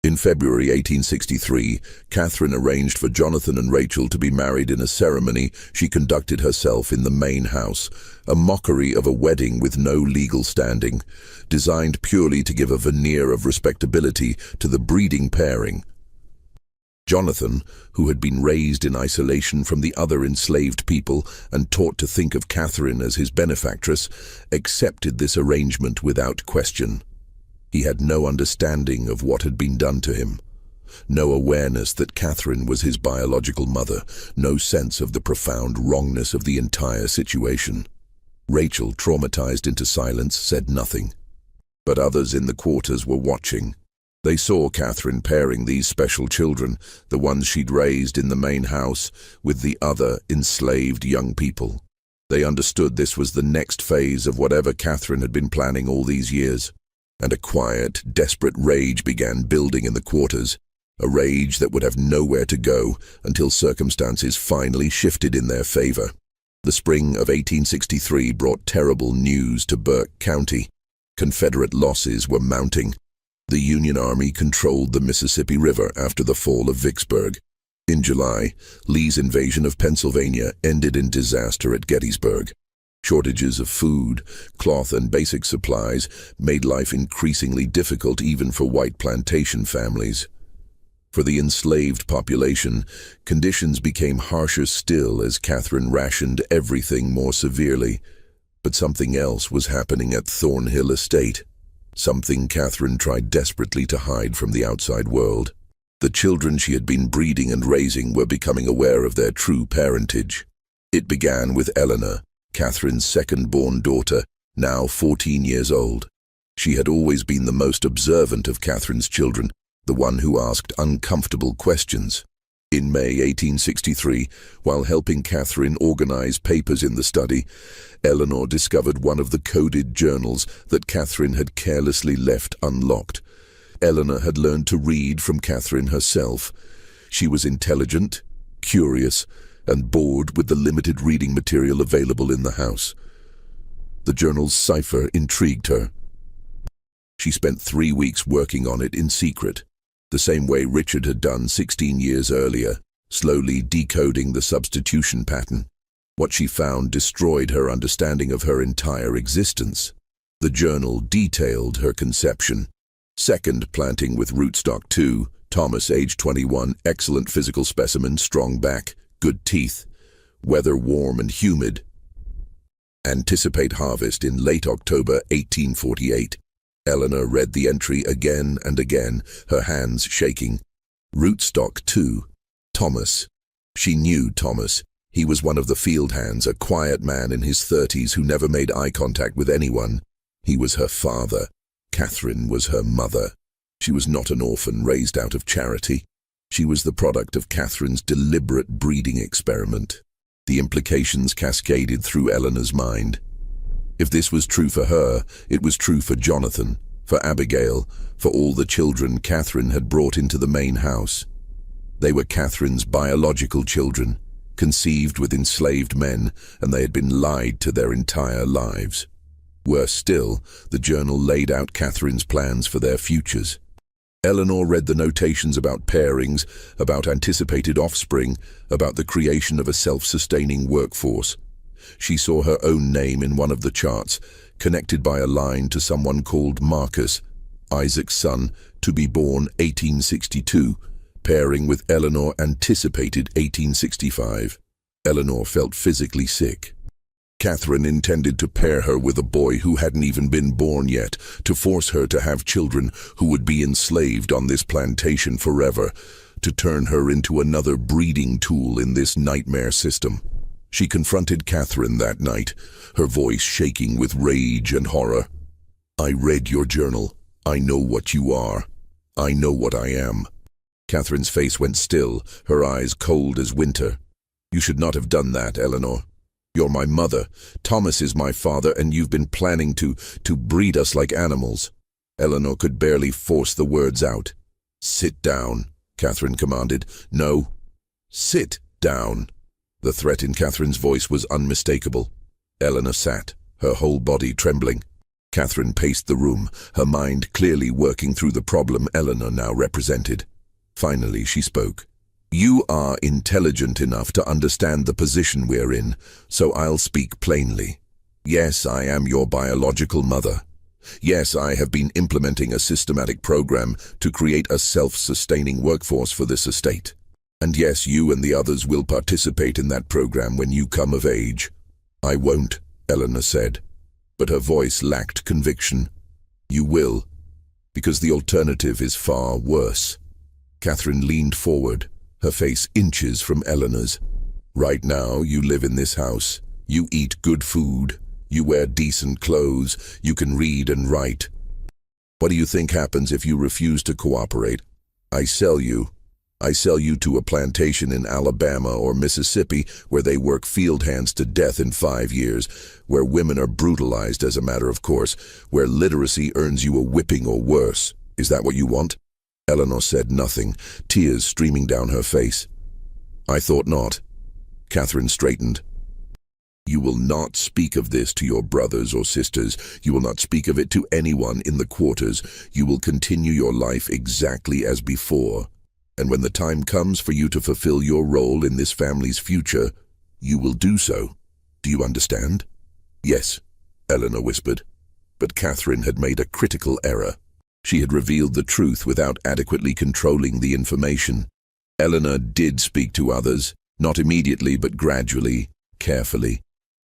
In February 1863, Catherine arranged for Jonathan and Rachel to be married in a ceremony she conducted herself in the main house, a mockery of a wedding with no legal standing, designed purely to give a veneer of respectability to the breeding pairing. Jonathan, who had been raised in isolation from the other enslaved people and taught to think of Catherine as his benefactress, accepted this arrangement without question. He had no understanding of what had been done to him, no awareness that Catherine was his biological mother, no sense of the profound wrongness of the entire situation. Rachel, traumatized into silence, said nothing. But others in the quarters were watching. They saw Catherine pairing these special children, the ones she'd raised in the main house, with the other enslaved young people. They understood this was the next phase of whatever Catherine had been planning all these years. And a quiet, desperate rage began building in the quarters, a rage that would have nowhere to go until circumstances finally shifted in their favor. The spring of 1863 brought terrible news to Burke County. Confederate losses were mounting. The Union Army controlled the Mississippi River after the fall of Vicksburg. In July, Lee's invasion of Pennsylvania ended in disaster at Gettysburg. Shortages of food, cloth, and basic supplies made life increasingly difficult even for white plantation families. For the enslaved population, conditions became harsher still as Catherine rationed everything more severely. But something else was happening at Thornhill Estate. Something Catherine tried desperately to hide from the outside world. The children she had been breeding and raising were becoming aware of their true parentage. It began with Eleanor, Catherine's second-born daughter, now 14 years old. She had always been the most observant of Catherine's children, the one who asked uncomfortable questions. In May 1863, while helping Catherine organize papers in the study, Eleanor discovered one of the coded journals that Catherine had carelessly left unlocked. Eleanor had learned to read from Catherine herself. She was intelligent, curious, and bored with the limited reading material available in the house. The journal's cipher intrigued her. She spent 3 weeks working on it in secret, the same way Richard had done 16 years earlier, slowly decoding the substitution pattern. What she found destroyed her understanding of her entire existence. The journal detailed her conception. Second planting with rootstock 2, Thomas, age 21, excellent physical specimen, strong back, good teeth, weather warm and humid. Anticipate harvest in late October 1848. Eleanor read the entry again and again, her hands shaking. Rootstock 2, Thomas. She knew Thomas. He was one of the field hands, a quiet man in his 30s who never made eye contact with anyone. He was her father. Catherine was her mother. She was not an orphan raised out of charity. She was the product of Catherine's deliberate breeding experiment. The implications cascaded through Eleanor's mind. If this was true for her, it was true for Jonathan, for Abigail, for all the children Catherine had brought into the main house. They were Catherine's biological children, conceived with enslaved men, and they had been lied to their entire lives. Worse still, the journal laid out Catherine's plans for their futures. Eleanor read the notations about pairings, about anticipated offspring, about the creation of a self-sustaining workforce. She saw her own name in one of the charts, connected by a line to someone called Marcus, Isaac's son, to be born 1862, pairing with Eleanor anticipated 1865. Eleanor felt physically sick. Catherine intended to pair her with a boy who hadn't even been born yet, to force her to have children who would be enslaved on this plantation forever, to turn her into another breeding tool in this nightmare system. She confronted Catherine that night, her voice shaking with rage and horror. "I read your journal. I know what you are. I know what I am." Catherine's face went still, her eyes cold as winter. "You should not have done that, Eleanor. You're my mother. Thomas is my father, and you've been planning to breed us like animals." Eleanor could barely force the words out. "Sit down," Catherine commanded. "No, sit down." The threat in Catherine's voice was unmistakable. Eleanor sat, her whole body trembling. Catherine paced the room, her mind clearly working through the problem Eleanor now represented. Finally, she spoke. "You are intelligent enough to understand the position we're in, so I'll speak plainly. Yes, I am your biological mother. Yes, I have been implementing a systematic program to create a self-sustaining workforce for this estate. And yes, you and the others will participate in that program when you come of age." "I won't," Eleanor said, but her voice lacked conviction. "You will, because the alternative is far worse." Catherine leaned forward, her face inches from Eleanor's. "Right now, you live in this house. You eat good food. You wear decent clothes. You can read and write. What do you think happens if you refuse to cooperate? I sell you. I sell you to a plantation in Alabama or Mississippi where they work field hands to death in 5 years, where women are brutalized as a matter of course, where literacy earns you a whipping or worse. Is that what you want?" Eleanor said nothing, tears streaming down her face. "I thought not." Catherine straightened. "You will not speak of this to your brothers or sisters. You will not speak of it to anyone in the quarters. You will continue your life exactly as before. And when the time comes for you to fulfill your role in this family's future, you will do so. Do you understand?" "Yes," Eleanor whispered. But Catherine had made a critical error. She had revealed the truth without adequately controlling the information. Eleanor did speak to others, not immediately but gradually, carefully.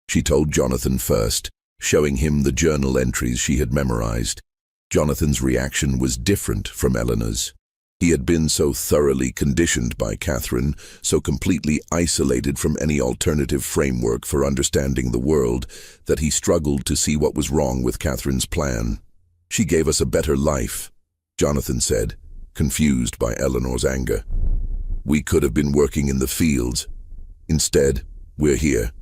She told Jonathan first, showing him the journal entries she had memorized. Jonathan's reaction was different from Eleanor's. He had been so thoroughly conditioned by Catherine, so completely isolated from any alternative framework for understanding the world, that he struggled to see what was wrong with Catherine's plan. "She gave us a better life," Jonathan said, confused by Eleanor's anger. "We could have been working in the fields. Instead, we're here.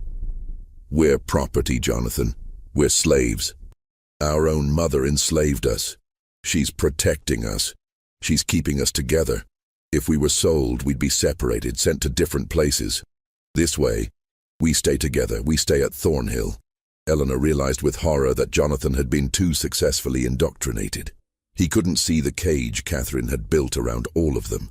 We're property, Jonathan. We're slaves. Our own mother enslaved us. She's protecting us. She's keeping us together. If we were sold, we'd be separated, sent to different places. This way, we stay together. We stay at Thornhill." Eleanor realized with horror that Jonathan had been too successfully indoctrinated. He couldn't see the cage Catherine had built around all of them.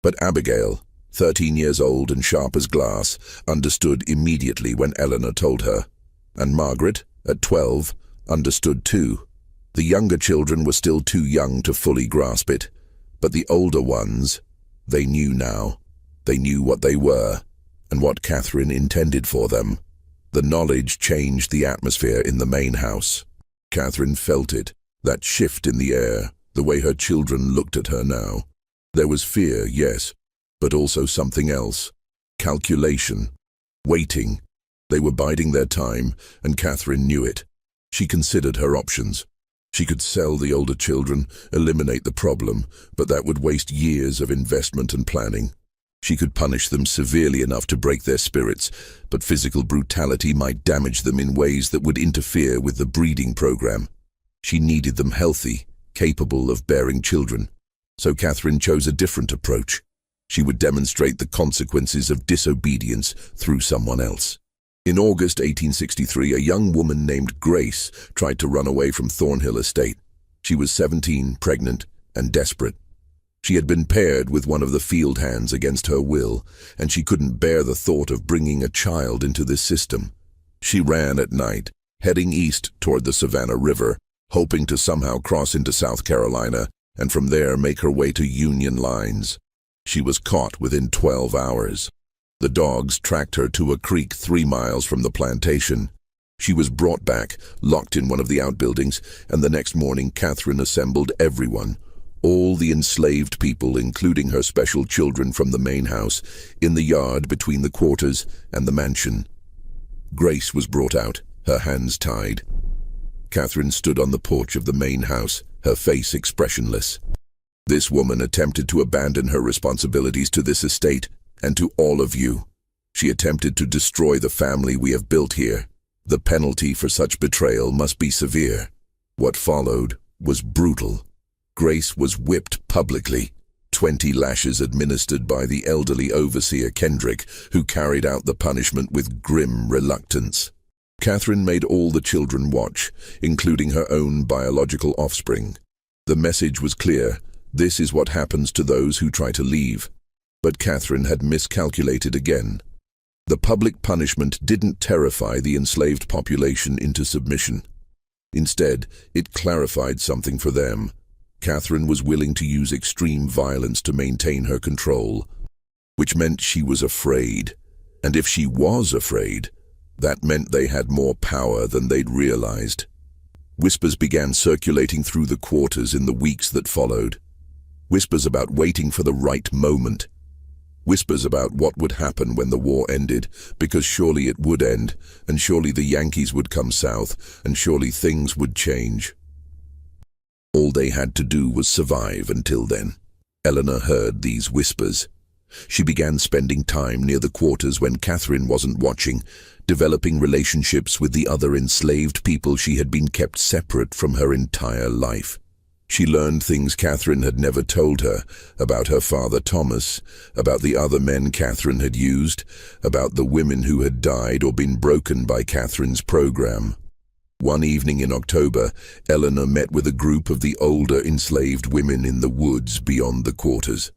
But Abigail, 13 years old and sharp as glass, understood immediately when Eleanor told her. And Margaret, at 12, understood too. The younger children were still too young to fully grasp it, but the older ones, they knew now. They knew what they were, and what Catherine intended for them. The knowledge changed the atmosphere in the main house. Catherine felt it, that shift in the air, the way her children looked at her now. There was fear, yes, but also something else. Calculation. Waiting. They were biding their time, and Catherine knew it. She considered her options. She could sell the older children, eliminate the problem, but that would waste years of investment and planning. She could punish them severely enough to break their spirits, but physical brutality might damage them in ways that would interfere with the breeding program. She needed them healthy, capable of bearing children. So Catherine chose a different approach. She would demonstrate the consequences of disobedience through someone else. In August 1863, a young woman named Grace tried to run away from Thornhill Estate. She was 17, pregnant, and desperate. She had been paired with one of the field hands against her will, and she couldn't bear the thought of bringing a child into this system. She ran at night, heading east toward the Savannah River, hoping to somehow cross into South Carolina, and from there make her way to Union lines. She was caught within 12 hours. The dogs tracked her to a creek 3 miles from the plantation. She was brought back, locked in one of the outbuildings, and the next morning Catherine assembled everyone, all the enslaved people, including her special children from the main house, in the yard between the quarters and the mansion. Grace was brought out, her hands tied. Catherine stood on the porch of the main house, her face expressionless. This woman attempted to abandon her responsibilities to this estate and to all of you. She attempted to destroy the family we have built here. The penalty for such betrayal must be severe. What followed was brutal. Grace was whipped publicly, 20 lashes administered by the elderly overseer Kendrick, who carried out the punishment with grim reluctance. Catherine made all the children watch, including her own biological offspring. The message was clear: this is what happens to those who try to leave. But Catherine had miscalculated again. The public punishment didn't terrify the enslaved population into submission. Instead, it clarified something for them. Catherine was willing to use extreme violence to maintain her control, which meant she was afraid. And if she was afraid, that meant they had more power than they'd realized. Whispers began circulating through the quarters in the weeks that followed. Whispers about waiting for the right moment. Whispers about what would happen when the war ended, because surely it would end, and surely the Yankees would come south, and surely things would change. All they had to do was survive until then. Eleanor heard these whispers. She began spending time near the quarters when Catherine wasn't watching, developing relationships with the other enslaved people she had been kept separate from her entire life. She learned things Catherine had never told her, about her father Thomas, about the other men Catherine had used, about the women who had died or been broken by Catherine's program. One evening in October, Eleanor met with a group of the older enslaved women in the woods beyond the quarters.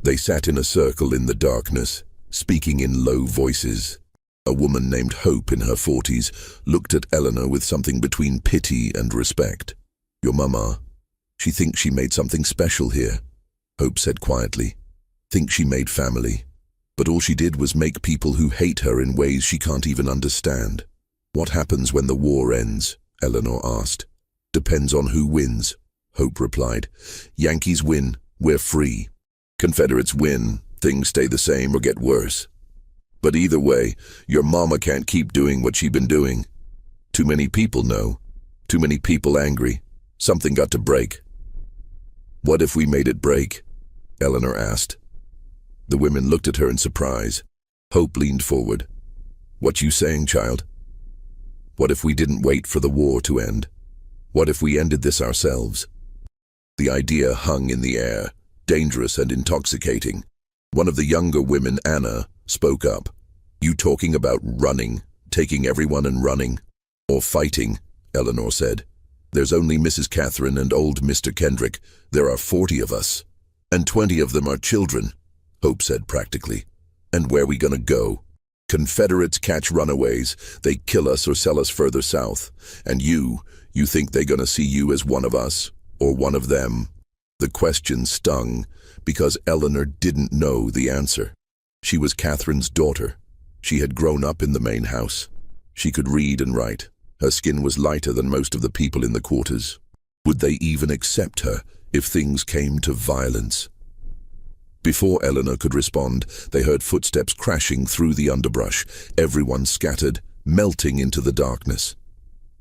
They sat in a circle in the darkness, speaking in low voices. A woman named Hope in her 40s looked at Eleanor with something between pity and respect. "Your mama, she thinks she made something special here," Hope said quietly. "Thinks she made family. But all she did was make people who hate her in ways she can't even understand." "What happens when the war ends?" Eleanor asked. "Depends on who wins," Hope replied. "Yankees win, we're free. Confederates win, things stay the same or get worse. But either way, your mama can't keep doing what she's been doing. Too many people know. Too many people angry. Something got to break." "What if we made it break?" Eleanor asked. The women looked at her in surprise. Hope leaned forward. "What you saying, child? What if we didn't wait for the war to end? What if we ended this ourselves?" The idea hung in the air, dangerous and intoxicating. One of the younger women, Anna, spoke up. "You talking about running, taking everyone and running? Or fighting?" Eleanor said. "There's only Mrs. Catherine and old Mr. Kendrick. There are 40 of us. And 20 of them are children," Hope said practically. "And where we gonna go? Confederates catch runaways. They kill us or sell us further south. And you think they gonna see you as one of us, or one of them?" The question stung, because Eleanor didn't know the answer. She was Catherine's daughter. She had grown up in the main house. She could read and write. Her skin was lighter than most of the people in the quarters. Would they even accept her if things came to violence? Before Eleanor could respond, they heard footsteps crashing through the underbrush. Everyone scattered, melting into the darkness.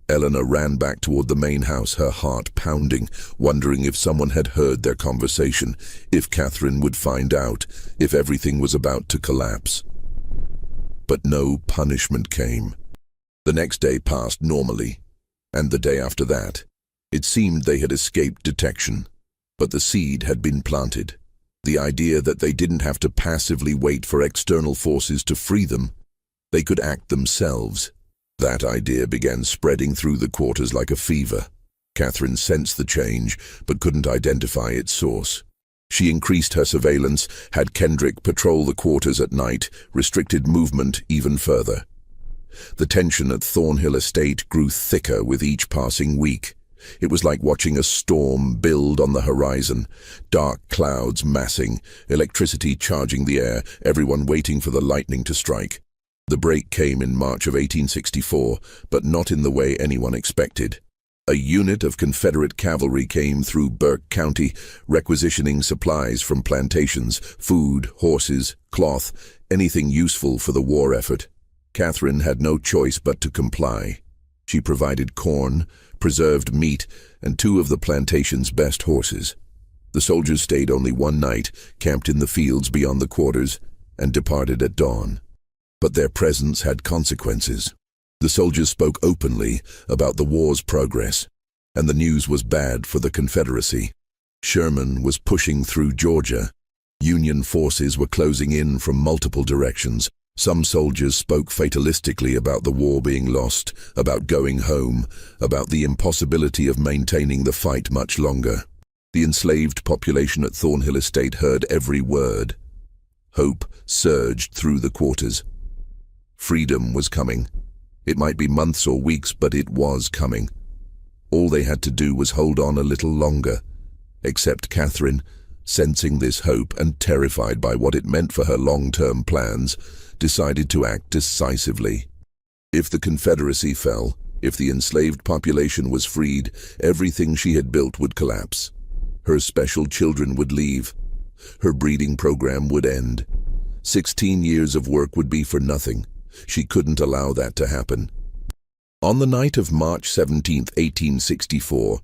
Eleanor ran back toward the main house, her heart pounding, wondering if someone had heard their conversation, if Catherine would find out, if everything was about to collapse. But no punishment came. The next day passed normally, and the day after that. It seemed they had escaped detection, but the seed had been planted. The idea that they didn't have to passively wait for external forces to free them. They could act themselves. That idea began spreading through the quarters like a fever. Catherine sensed the change, but couldn't identify its source. She increased her surveillance, had Kendrick patrol the quarters at night, restricted movement even further. The tension at Thornhill Estate grew thicker with each passing week. It was like watching a storm build on the horizon, dark clouds massing, electricity charging the air, everyone waiting for the lightning to strike. The break came in March of 1864, but not in the way anyone expected. A unit of Confederate cavalry came through Burke County, requisitioning supplies from plantations, food, horses, cloth, anything useful for the war effort. Catherine had no choice but to comply. She provided corn, preserved meat, and 2 of the plantation's best horses. The soldiers stayed only one night, camped in the fields beyond the quarters, and departed at dawn. but their presence had consequences. The soldiers spoke openly about the war's progress, and the news was bad for the Confederacy. Sherman was pushing through Georgia. Union forces were closing in from multiple directions. Some soldiers spoke fatalistically about the war being lost, about going home, about the impossibility of maintaining the fight much longer. The enslaved population at Thornhill Estate heard every word. Hope surged through the quarters. Freedom was coming. It might be months or weeks, but it was coming. All they had to do was hold on a little longer. Except Catherine, sensing this hope and terrified by what it meant for her long-term plans, decided to act decisively. If the Confederacy fell, if the enslaved population was freed, everything she had built would collapse. Her special children would leave. Her breeding program would end. 16 years of work would be for nothing. She couldn't allow that to happen. On the night of March 17, 1864,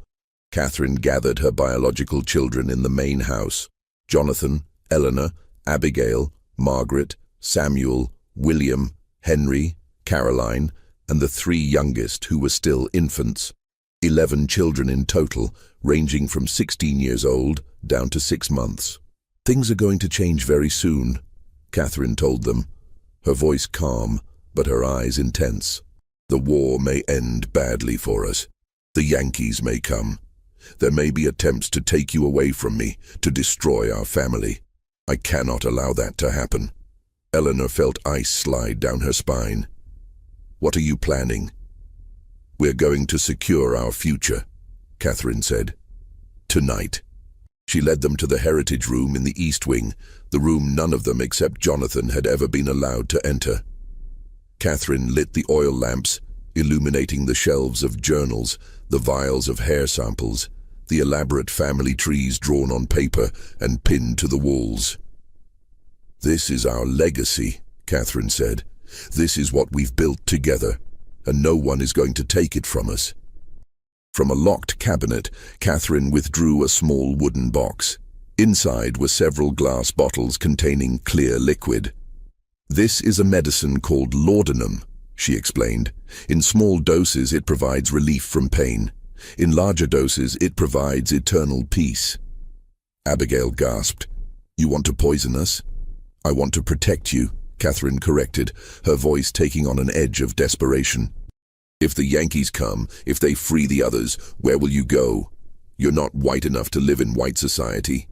Catherine gathered her biological children in the main house: Jonathan, Eleanor, Abigail, Margaret, Samuel, William, Henry, Caroline, and the 3 youngest who were still infants. 11 children in total, ranging from 16 years old down to 6 months. "Things are going to change very soon," Catherine told them, her voice calm, but her eyes intense. "The war may end badly for us. The Yankees may come. There may be attempts to take you away from me, to destroy our family. I cannot allow that to happen." Eleanor felt ice slide down her spine. "What are you planning?" "We're going to secure our future," Catherine said. "Tonight." She led them to the heritage room in the East Wing, the room none of them except Jonathan had ever been allowed to enter. Catherine lit the oil lamps, illuminating the shelves of journals, the vials of hair samples, the elaborate family trees drawn on paper and pinned to the walls. "This is our legacy," Catherine said. "This is what we've built together, and no one is going to take it from us." From a locked cabinet, Catherine withdrew a small wooden box. Inside were several glass bottles containing clear liquid. "This is a medicine called laudanum," she explained. "In small doses it provides relief from pain. In larger doses it provides eternal peace." Abigail gasped. "You want to poison us?" "I want to protect you," Catherine corrected, her voice taking on an edge of desperation. "If the Yankees come, if they free the others, where will you go? You're not white enough to live in white society.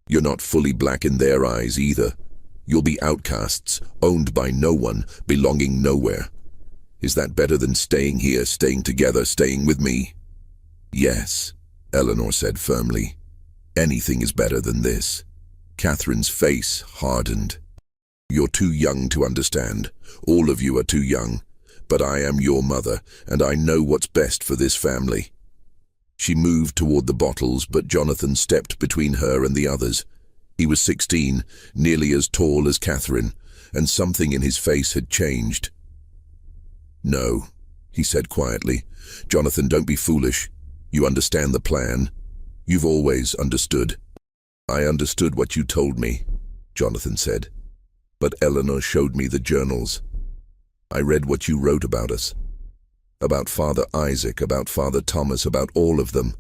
You're not fully black in their eyes either. You'll be outcasts, owned by no one, belonging nowhere. Is that better than staying here, staying together, staying with me?" "Yes," Eleanor said firmly. "Anything is better than this." Catherine's face hardened. "You're too young to understand. All of you are too young. But I am your mother, and I know what's best for this family." She moved toward the bottles, but Jonathan stepped between her and the others. He was 16, nearly as tall as Catherine, and something in his face had changed. "No," he said quietly. "Jonathan, don't be foolish. You understand the plan. You've always understood." "I understood what you told me," Jonathan said. "But Eleanor showed me the journals. I read what you wrote about us. About Father Isaac, about Father Thomas, about all of them.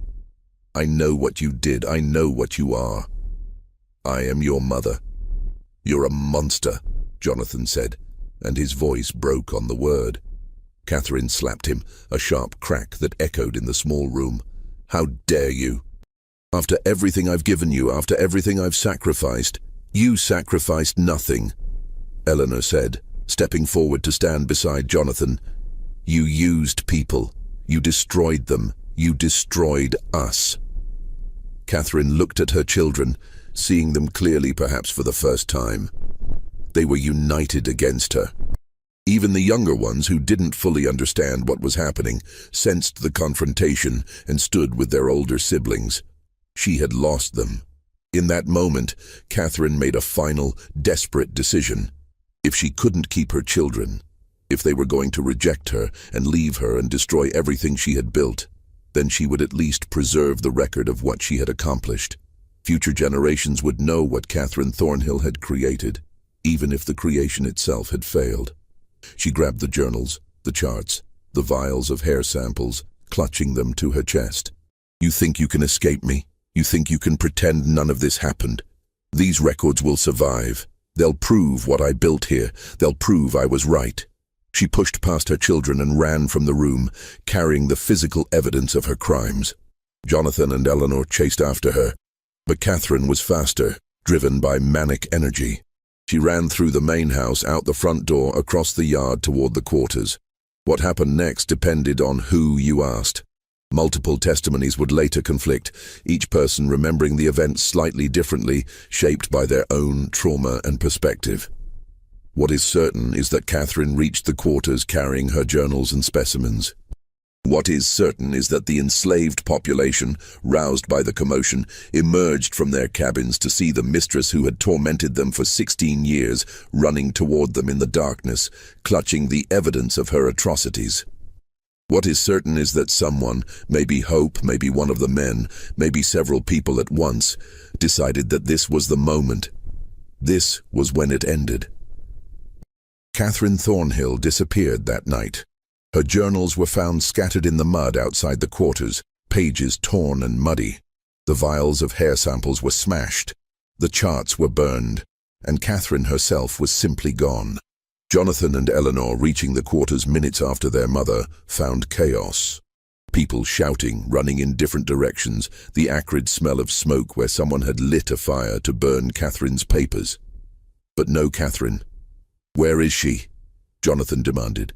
I know what you did. I know what you are. I am your mother." "You're a monster," Jonathan said, and his voice broke on the word. Catherine slapped him, a sharp crack that echoed in the small room. "How dare you? After everything I've given you, after everything I've sacrificed, you sacrificed nothing," Eleanor said, stepping forward to stand beside Jonathan. "You used people. You destroyed them. You destroyed us." Catherine looked at her children, seeing them clearly perhaps for the first time. They were united against her. Even the younger ones, who didn't fully understand what was happening, sensed the confrontation and stood with their older siblings. She had lost them. In that moment, Catherine made a final, desperate decision. If she couldn't keep her children, if they were going to reject her and leave her and destroy everything she had built, then she would at least preserve the record of what she had accomplished. Future generations would know what Catherine Thornhill had created, even if the creation itself had failed. She grabbed the journals, the charts, the vials of hair samples, clutching them to her chest. You think you can escape me? You think you can pretend none of this happened? These records will survive. They'll prove what I built here. They'll prove I was right. She pushed past her children and ran from the room, carrying the physical evidence of her crimes. Jonathan and Eleanor chased after her, but Catherine was faster, driven by manic energy. She ran through the main house, out the front door, across the yard toward the quarters. What happened next depended on who you asked. Multiple testimonies would later conflict, each person remembering the events slightly differently, shaped by their own trauma and perspective. What is certain is that Catherine reached the quarters carrying her journals and specimens. What is certain is that the enslaved population, roused by the commotion, emerged from their cabins to see the mistress who had tormented them for 16 years running toward them in the darkness, clutching the evidence of her atrocities. What is certain is that someone, maybe Hope, maybe one of the men, maybe several people at once, decided that this was the moment. This was when it ended. Catherine Thornhill disappeared that night. Her journals were found scattered in the mud outside the quarters, pages torn and muddy. The vials of hair samples were smashed. The charts were burned, and Catherine herself was simply gone. Jonathan and Eleanor, reaching the quarters minutes after their mother, found chaos. People shouting, running in different directions, the acrid smell of smoke where someone had lit a fire to burn Catherine's papers. But no Catherine. "Where is she?" Jonathan demanded.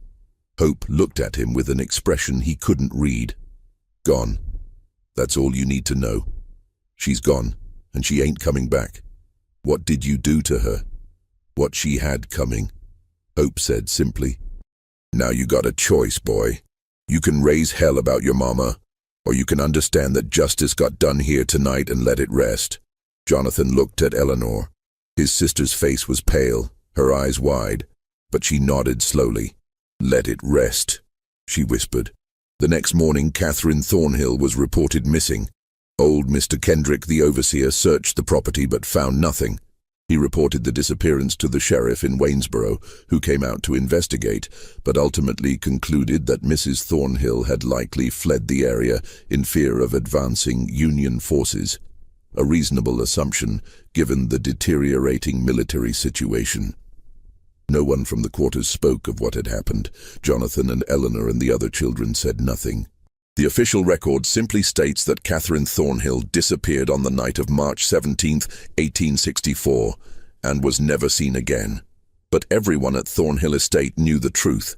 Hope looked at him with an expression he couldn't read. "Gone. That's all you need to know. She's gone, and she ain't coming back. What did you do to her?" "What she had coming," Hope said simply. "Now you got a choice, boy. You can raise hell about your mama, or you can understand that justice got done here tonight and let it rest." Jonathan looked at Eleanor. His sister's face was pale, her eyes wide, but she nodded slowly. "Let it rest," she whispered. The next morning, Catherine Thornhill was reported missing. Old Mr. Kendrick, the overseer, searched the property but found nothing. He reported the disappearance to the sheriff in Waynesboro, who came out to investigate, but ultimately concluded that Mrs. Thornhill had likely fled the area in fear of advancing Union forces. A reasonable assumption, given the deteriorating military situation. No one from the quarters spoke of what had happened. Jonathan and Eleanor and the other children said nothing. The official record simply states that Catherine Thornhill disappeared on the night of March 17th, 1864, and was never seen again. But everyone at Thornhill Estate knew the truth,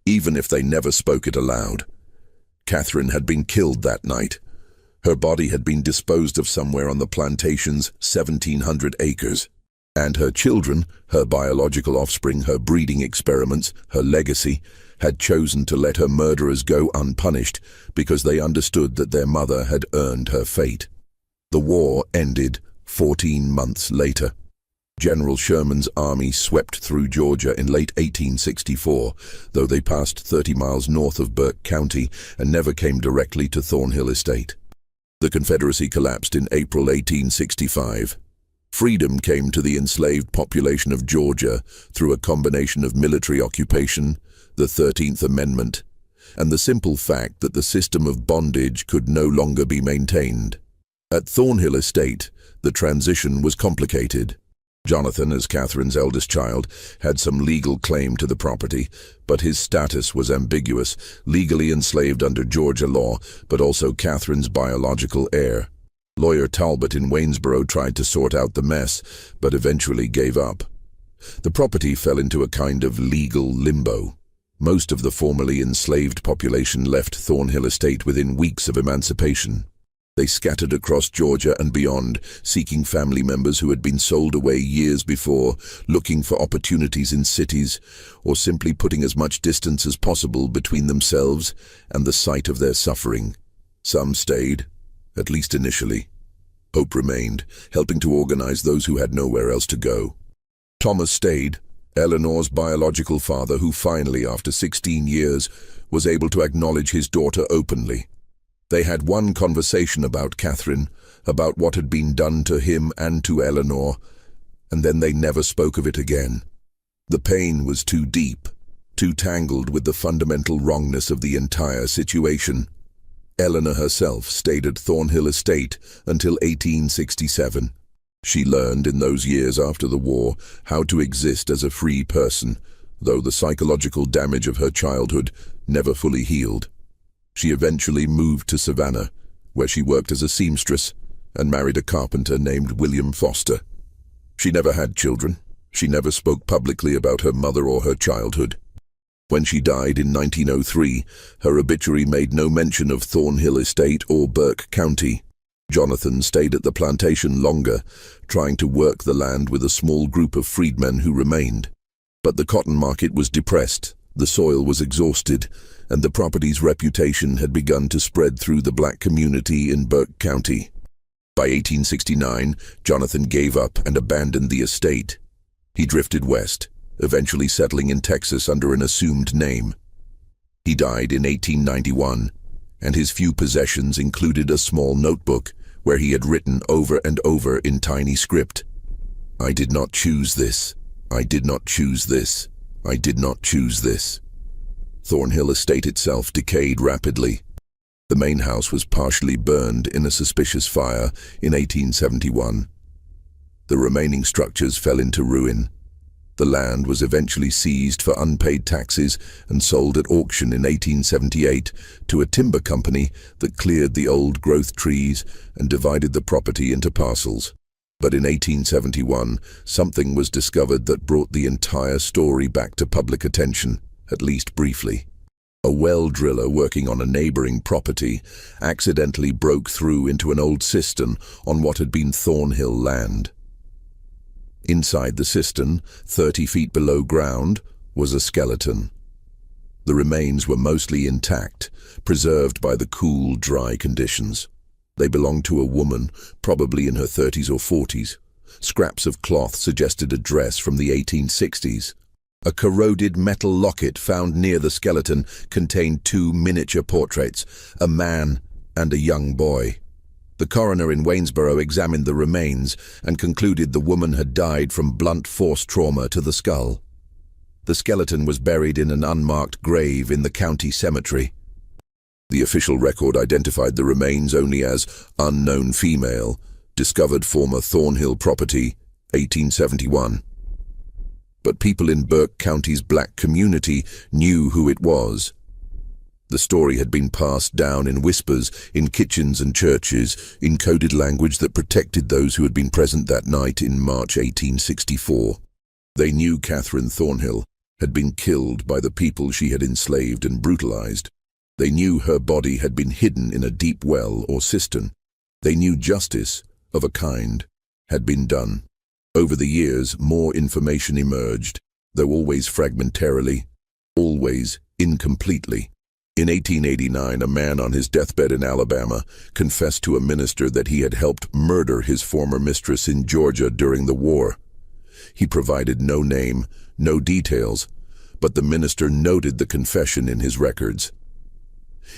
even if they never spoke it aloud. Catherine had been killed that night. Her body had been disposed of somewhere on the plantation's 1,700 acres. And her children, her biological offspring, her breeding experiments, her legacy, had chosen to let her murderers go unpunished because they understood that their mother had earned her fate. The war ended 14 months later. General Sherman's army swept through Georgia in late 1864, though they passed 30 miles north of Burke County and never came directly to Thornhill Estate. The Confederacy collapsed in April 1865. Freedom came to the enslaved population of Georgia through a combination of military occupation, the 13th Amendment, and the simple fact that the system of bondage could no longer be maintained. At Thornhill Estate, the transition was complicated. Jonathan, as Catherine's eldest child, had some legal claim to the property, but his status was ambiguous, legally enslaved under Georgia law, but also Catherine's biological heir. Lawyer Talbot in Waynesboro tried to sort out the mess, but eventually gave up. The property fell into a kind of legal limbo. Most of the formerly enslaved population left Thornhill Estate within weeks of emancipation. They scattered across Georgia and beyond, seeking family members who had been sold away years before, looking for opportunities in cities, or simply putting as much distance as possible between themselves and the site of their suffering. Some stayed, at least initially. Hope remained, helping to organize those who had nowhere else to go. Thomas stayed, Eleanor's biological father, who finally, after 16 years, was able to acknowledge his daughter openly. They had one conversation about Catherine, about what had been done to him and to Eleanor, and then they never spoke of it again. The pain was too deep, too tangled with the fundamental wrongness of the entire situation. Eleanor herself stayed at Thornhill Estate until 1867. She learned in those years after the war how to exist as a free person, though the psychological damage of her childhood never fully healed. She eventually moved to Savannah, where she worked as a seamstress and married a carpenter named William Foster. She never had children. She never spoke publicly about her mother or her childhood. When she died in 1903, her obituary made no mention of Thornhill Estate or Burke County. Jonathan stayed at the plantation longer, trying to work the land with a small group of freedmen who remained. But the cotton market was depressed, the soil was exhausted, and the property's reputation had begun to spread through the black community in Burke County. By 1869, Jonathan gave up and abandoned the estate. He drifted west, eventually settling in Texas under an assumed name. He died in 1891, and his few possessions included a small notebook where he had written over and over in tiny script, "I did not choose this. I did not choose this. I did not choose this." Thornhill Estate itself decayed rapidly. The main house was partially burned in a suspicious fire in 1871. The remaining structures fell into ruin. The land was eventually seized for unpaid taxes and sold at auction in 1878 to a timber company that cleared the old growth trees and divided the property into parcels. But in 1871, something was discovered that brought the entire story back to public attention, at least briefly. A well driller working on a neighboring property accidentally broke through into an old cistern on what had been Thornhill land. Inside the cistern, 30 feet below ground, was a skeleton. The remains were mostly intact, preserved by the cool, dry conditions. They belonged to a woman, probably in her 30s or 40s. Scraps of cloth suggested a dress from the 1860s. A corroded metal locket found near the skeleton contained 2 miniature portraits, a man and a young boy. The coroner in Waynesboro examined the remains and concluded the woman had died from blunt force trauma to the skull. The skeleton was buried in an unmarked grave in the county cemetery. The official record identified the remains only as unknown female, discovered former Thornhill property, 1871. But people in Burke County's black community knew who it was. The story had been passed down in whispers in kitchens and churches, in coded language that protected those who had been present that night in March 1864. They knew Catherine Thornhill had been killed by the people she had enslaved and brutalized. They knew her body had been hidden in a deep well or cistern. They knew justice, of a kind, had been done. Over the years, more information emerged, though always fragmentarily, always incompletely. In 1889, a man on his deathbed in Alabama confessed to a minister that he had helped murder his former mistress in Georgia during the war. He provided no name, no details, but the minister noted the confession in his records.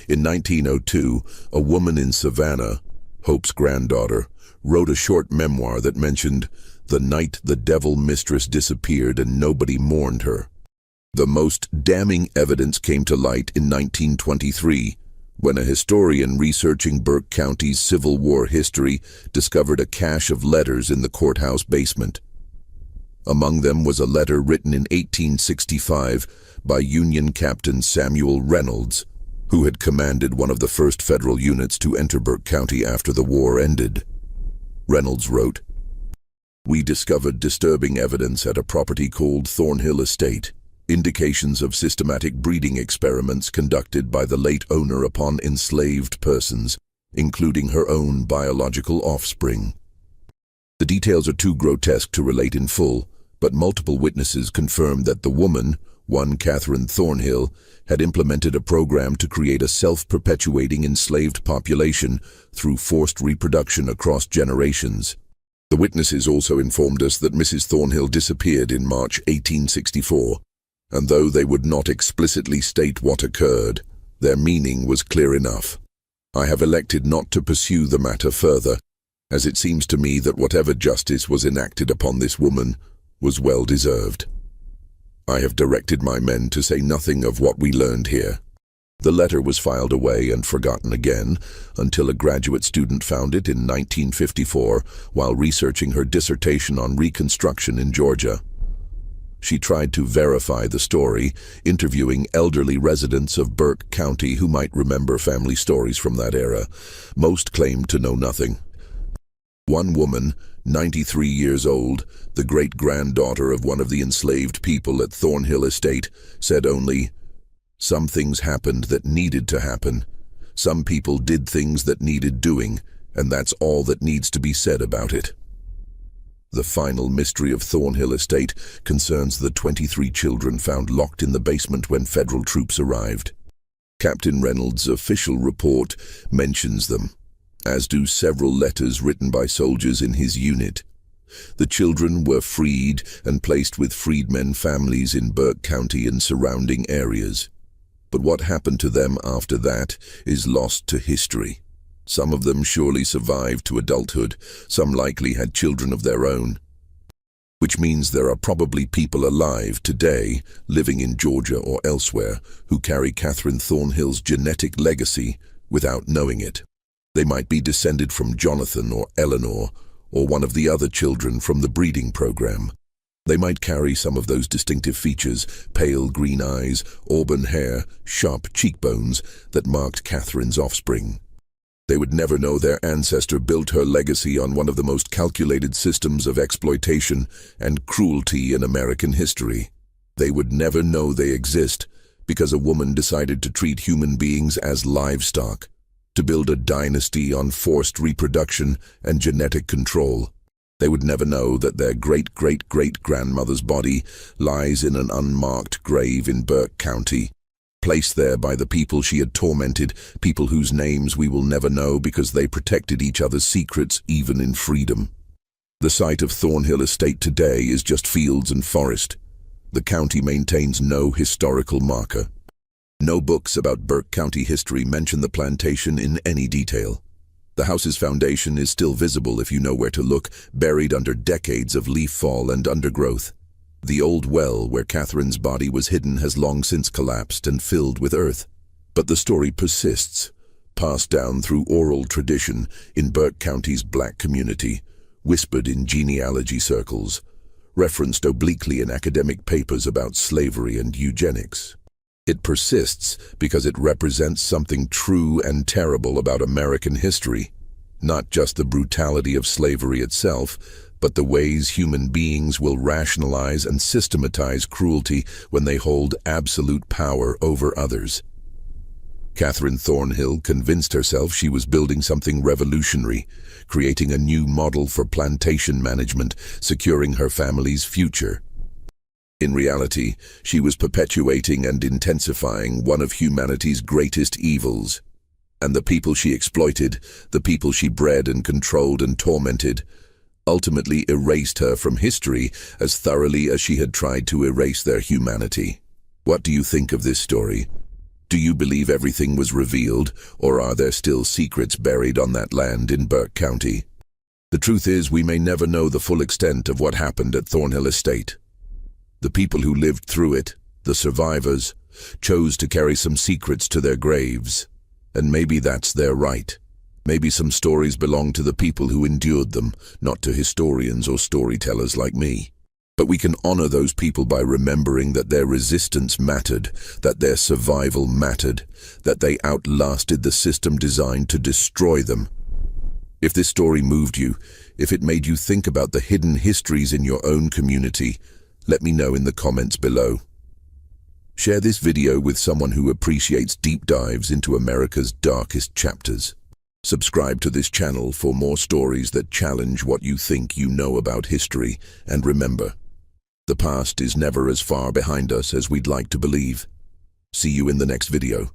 In 1902, a woman in Savannah, Hope's granddaughter, wrote a short memoir that mentioned the night the devil mistress disappeared and nobody mourned her. The most damning evidence came to light in 1923, when a historian researching Burke County's Civil War history discovered a cache of letters in the courthouse basement. Among them was a letter written in 1865 by Union Captain Samuel Reynolds, who had commanded one of the first federal units to enter Burke County after the war ended. Reynolds wrote, "We discovered disturbing evidence at a property called Thornhill Estate, indications of systematic breeding experiments conducted by the late owner upon enslaved persons, including her own biological offspring. The details are too grotesque to relate in full, but multiple witnesses confirmed that the woman, one Catherine Thornhill, had implemented a program to create a self-perpetuating enslaved population through forced reproduction across generations. The witnesses also informed us that Mrs. Thornhill disappeared in March 1864, and though they would not explicitly state what occurred, their meaning was clear enough. I have elected not to pursue the matter further, as it seems to me that whatever justice was enacted upon this woman was well deserved." I have directed my men to say nothing of what we learned here." The letter was filed away and forgotten again until a graduate student found it in 1954 while researching her dissertation on Reconstruction in Georgia. She tried to verify the story, interviewing elderly residents of Burke County who might remember family stories from that era. Most claimed to know nothing. One woman, 93 years old, the great-granddaughter of one of the enslaved people at Thornhill Estate, said only, "Some things happened that needed to happen. Some people did things that needed doing, and that's all that needs to be said about it." The final mystery of Thornhill Estate concerns the 23 children found locked in the basement when federal troops arrived. Captain Reynolds' official report mentions them, as do several letters written by soldiers in his unit. The children were freed and placed with freedmen families in Burke County and surrounding areas. But what happened to them after that is lost to history. Some of them surely survived to adulthood, some likely had children of their own. Which means there are probably people alive today, living in Georgia or elsewhere, who carry Catherine Thornhill's genetic legacy without knowing it. They might be descended from Jonathan or Eleanor, or one of the other children from the breeding program. They might carry some of those distinctive features, pale green eyes, auburn hair, sharp cheekbones, that marked Catherine's offspring. They would never know their ancestor built her legacy on one of the most calculated systems of exploitation and cruelty in American history. They would never know they exist because a woman decided to treat human beings as livestock, to build a dynasty on forced reproduction and genetic control. They would never know that their great-great-great-grandmother's body lies in an unmarked grave in Burke County, placed there by the people she had tormented, people whose names we will never know because they protected each other's secrets even in freedom. The site of Thornhill Estate today is just fields and forest. The county maintains no historical marker. No books about Burke County history mention the plantation in any detail. The house's foundation is still visible if you know where to look, buried under decades of leaf fall and undergrowth. The old well where Catherine's body was hidden has long since collapsed and filled with earth. But the story persists, passed down through oral tradition in Burke County's black community, whispered in genealogy circles, referenced obliquely in academic papers about slavery and eugenics. It persists because it represents something true and terrible about American history, not just the brutality of slavery itself, but the ways human beings will rationalize and systematize cruelty when they hold absolute power over others. Catherine Thornhill convinced herself she was building something revolutionary, creating a new model for plantation management, securing her family's future. In reality, she was perpetuating and intensifying one of humanity's greatest evils. And the people she exploited, the people she bred and controlled and tormented, ultimately erased her from history as thoroughly as she had tried to erase their humanity. What do you think of this story? Do you believe everything was revealed, or are there still secrets buried on that land in Burke County? The truth is, we may never know the full extent of what happened at Thornhill Estate. The people who lived through it, the survivors, chose to carry some secrets to their graves. And maybe that's their right. Maybe some stories belong to the people who endured them, not to historians or storytellers like me. But we can honor those people by remembering that their resistance mattered, that their survival mattered, that they outlasted the system designed to destroy them. If this story moved you, if it made you think about the hidden histories in your own community, let me know in the comments below. Share this video with someone who appreciates deep dives into America's darkest chapters. Subscribe to this channel for more stories that challenge what you think you know about history. And remember, the past is never as far behind us as we'd like to believe. See you in the next video.